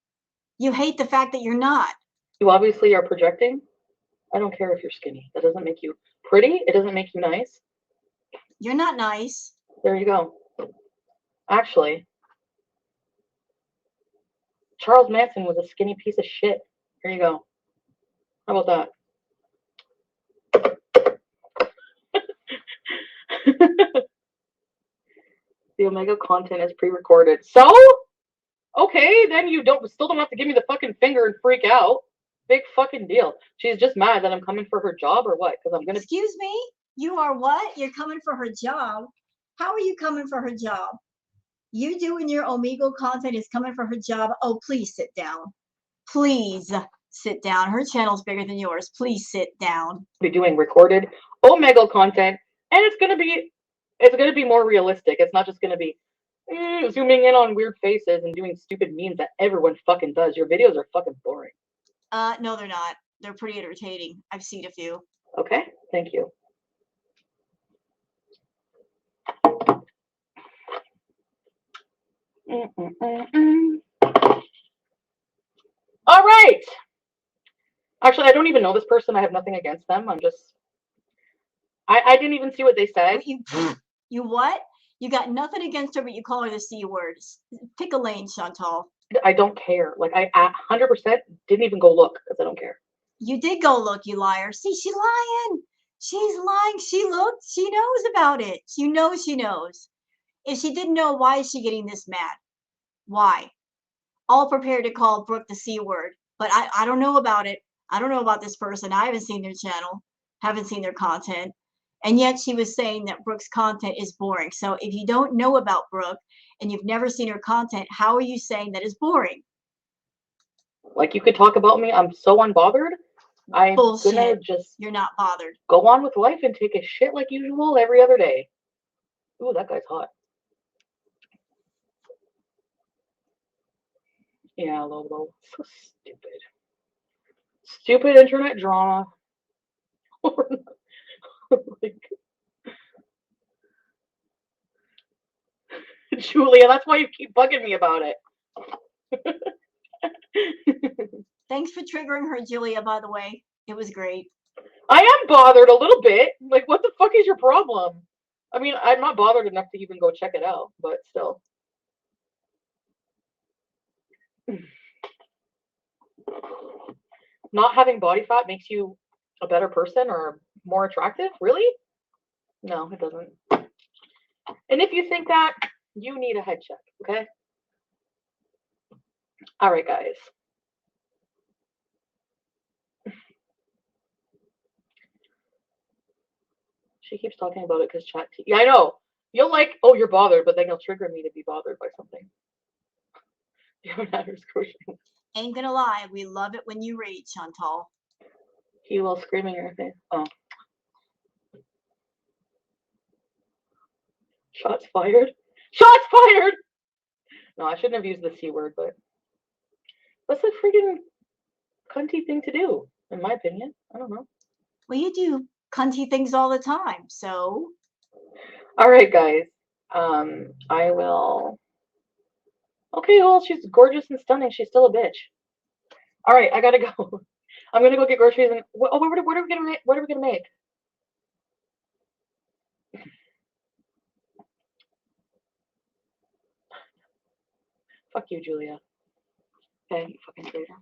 You hate the fact that you're not. you obviously are projecting. I don't care if you're skinny. That doesn't make you pretty. It doesn't make you nice. You're not nice. There you go. Actually, Charles Manson was a skinny piece of shit. Here you go. How about that? The Omega content is pre-recorded. So? Okay, then you still don't have to give me the fucking finger and freak out. Big fucking deal. She's just mad that I'm coming for her job or what? Because I'm gonna. Excuse me? You are what? You're coming for her job? How are you coming for her job? You doing your Omegle content is coming for her job? Oh, please sit down. Please sit down. Her channel's bigger than yours. Please sit down. Be doing recorded Omegle content, and it's gonna be more realistic. It's not just gonna be zooming in on weird faces and doing stupid memes that everyone fucking does. Your videos are fucking boring. No, they're not. They're pretty entertaining. I've seen a few. Okay, thank you. All right. Actually, I don't even know this person. I have nothing against them. I didn't even see what they said. You what? You got nothing against her, but you call her the C word. Pick a lane, Chantal. I don't care. Like, I 100% didn't even go look because I don't care. You did go look, you liar. See, she's lying. She's lying. She looked. She knows about it. You know she knows. If she didn't know, why is she getting this mad? Why? All prepared to call Brooke the C word. But I don't know about it. I don't know about this person. I haven't seen their channel. Haven't seen their content. And yet she was saying that Brooke's content is boring. So if you don't know about Brooke and you've never seen her content, how are you saying that is boring? Like, you could talk about me. I'm so unbothered. I'm Bullshit. gonna just You're not bothered. go on with life and take a shit like usual every other day. Ooh, that guy's hot. Yeah, Lolo. So stupid. Stupid internet drama. Like, Julia, that's why you keep bugging me about it. Thanks for triggering her, Julia, by the way. It was great. I am bothered a little bit. Like, what the fuck is your problem? I mean, I'm not bothered enough to even go check it out, but still. Not having body fat makes you a better person or more attractive? Really? No, it doesn't. And if you think that, you need a head check, okay? All right, guys. She keeps talking about it because chat. Yeah, I know. You'll like, oh, you're bothered, but then you'll trigger me to be bothered by something. Nader's crocheting. Ain't gonna lie, we love it when you read, Chantal. He will screaming in her face. Oh. Shots fired. Shots fired! No, I shouldn't have used the C word, but that's a freaking cunty thing to do, in my opinion. I don't know. Well, you do cunty things all the time, so. All right, guys. I will. Okay, well, she's gorgeous and stunning. She's still a bitch. All right, I gotta go. I'm gonna go get groceries and. Oh, what are we gonna make? What are we gonna make? Fuck you, Julia. Okay, you fucking traitor.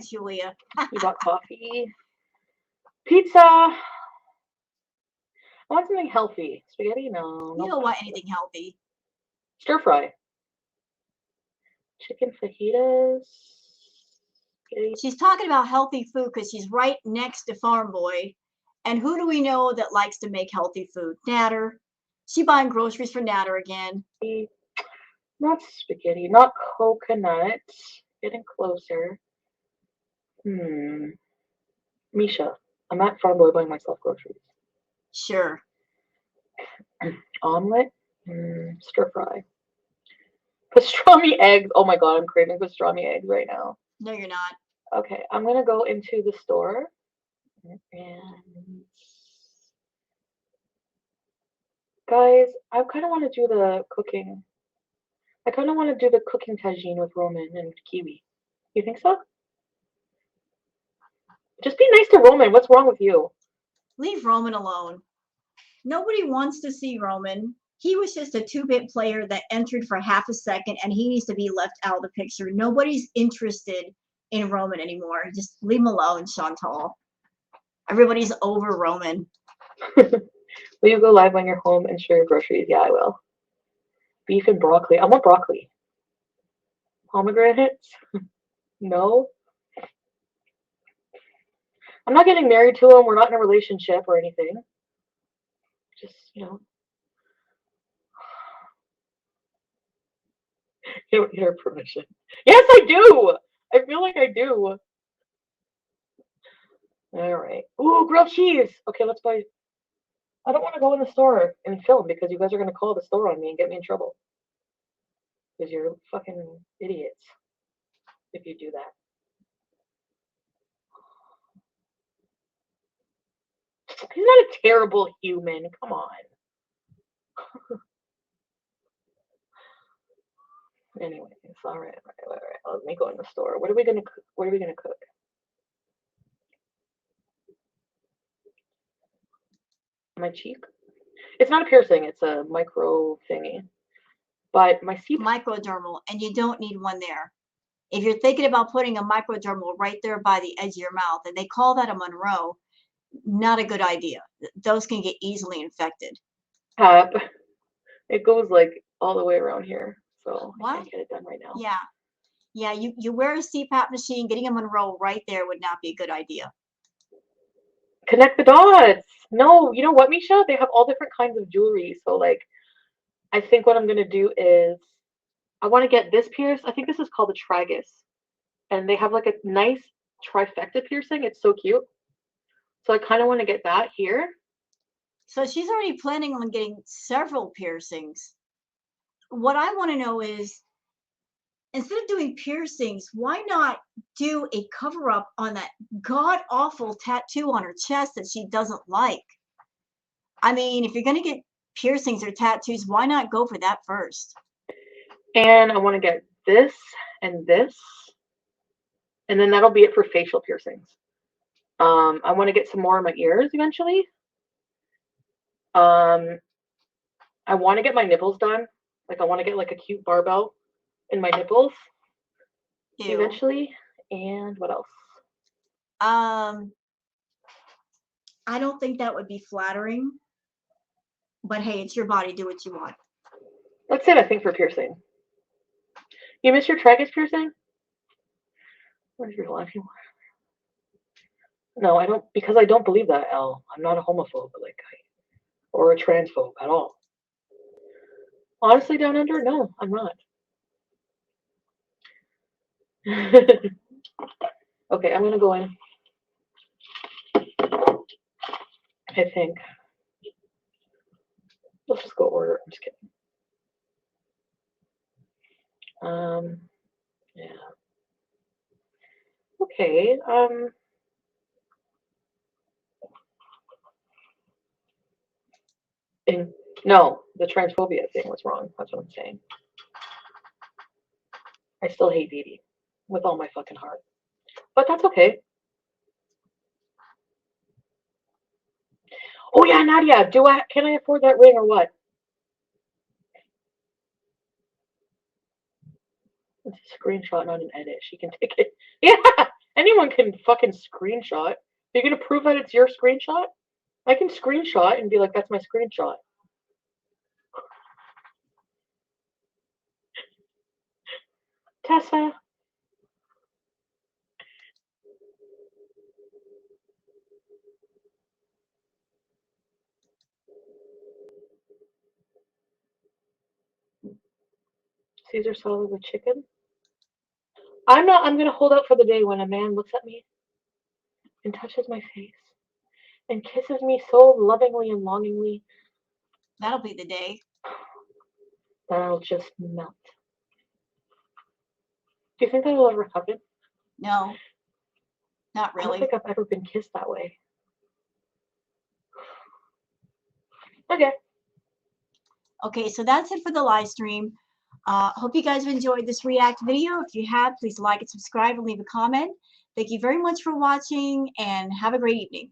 Julia. We got coffee, pizza. I want something healthy. Spaghetti? No. You don't want anything healthy. Stir fry. Chicken fajitas. She's talking about healthy food because she's right next to Farm Boy. And who do we know that likes to make healthy food? Nader. She buying groceries for Nader again. Not spaghetti, not coconut. Getting closer. Misha, I'm at Farm Boy buying myself groceries. Sure. Omelet? Stir fry. Pastrami eggs. Oh my god, I'm craving pastrami eggs right now. No, you're not. Okay, I'm gonna go into the store and guys, I kind of want to do the cooking. I kind of want to do the cooking tagine with Roman and Kiwi. You think so? Just be nice to Roman. What's wrong with you? Leave Roman alone. Nobody wants to see Roman. He was just a 2-bit player that entered for half a second, and he needs to be left out of the picture. Nobody's interested in Roman anymore. Just leave him alone, Chantal. Everybody's over Roman. Will you go live when you're home and share your groceries? Yeah, I will. Beef and broccoli. I want broccoli. Pomegranates? No. I'm not getting married to him. We're not in a relationship or anything. Just, you know. You don't need our permission. Yes, I do! I feel like I do. Alright. Ooh, grilled cheese! Okay, let's buy. I don't want to go in the store and film because you guys are going to call the store on me and get me in trouble. Because you're fucking idiots if you do that. He's not a terrible human. Come on. Anyways, all right. Let me go in the store. What are we gonna cook? What are we gonna cook? My cheek? It's not a piercing. It's a micro thingy. But my C. Microdermal, and you don't need one there. If you're thinking about putting a microdermal right there by the edge of your mouth, and they call that a Monroe, not a good idea. Those can get easily infected. It goes like all the way around here, so What? I can't get it done right now. Yeah. You wear a CPAP machine. Getting a Monroe right there would not be a good idea. Connect the dots. No, you know what, Misha? They have all different kinds of jewelry. So like, I think what I'm gonna do is I want to get this pierced. I think this is called a tragus, and they have like a nice trifecta piercing. It's so cute. So I kind of want to get that here. So she's already planning on getting several piercings. What I want to know is, instead of doing piercings, why not do a cover up on that god awful tattoo on her chest that she doesn't like? I mean, if you're going to get piercings or tattoos, why not go for that first? And I want to get this and this, and then that'll be it for facial piercings. I want to get some more in my ears eventually. I want to get my nipples done. Like I want to get like a cute barbell in my nipples eventually. And what else? I don't think that would be flattering. But hey, it's your body. Do what you want. That's it, I think, for piercing. You miss your tragus piercing? What is your life? No, I don't, because I don't believe that, Elle. I'm not a homophobe, like, or a transphobe at all. Honestly, down under, no, I'm not. Okay, I'm gonna go in. I think. Let's just go order. I'm just kidding. Yeah. Okay. No, the transphobia thing was wrong. That's what I'm saying. I still hate Dee with all my fucking heart, but that's okay. Oh yeah, Nadia, can I afford that ring or what? It's a screenshot, not an edit. She can take it. Yeah, anyone can fucking screenshot. You're gonna prove that it's your screenshot? I can screenshot and be like, that's my screenshot. Tessa. Caesar salad with chicken. I'm gonna hold out for the day when a man looks at me and touches my face and kisses me so lovingly and longingly That'll be the day. that I'll just melt. Do you think that will ever happen? No, not I don't really. think I've ever been kissed that way. Okay. Okay, so that's it for the live stream. Hope you guys have enjoyed this react video. If you have, please like and subscribe and leave a comment. Thank you very much for watching and have a great evening.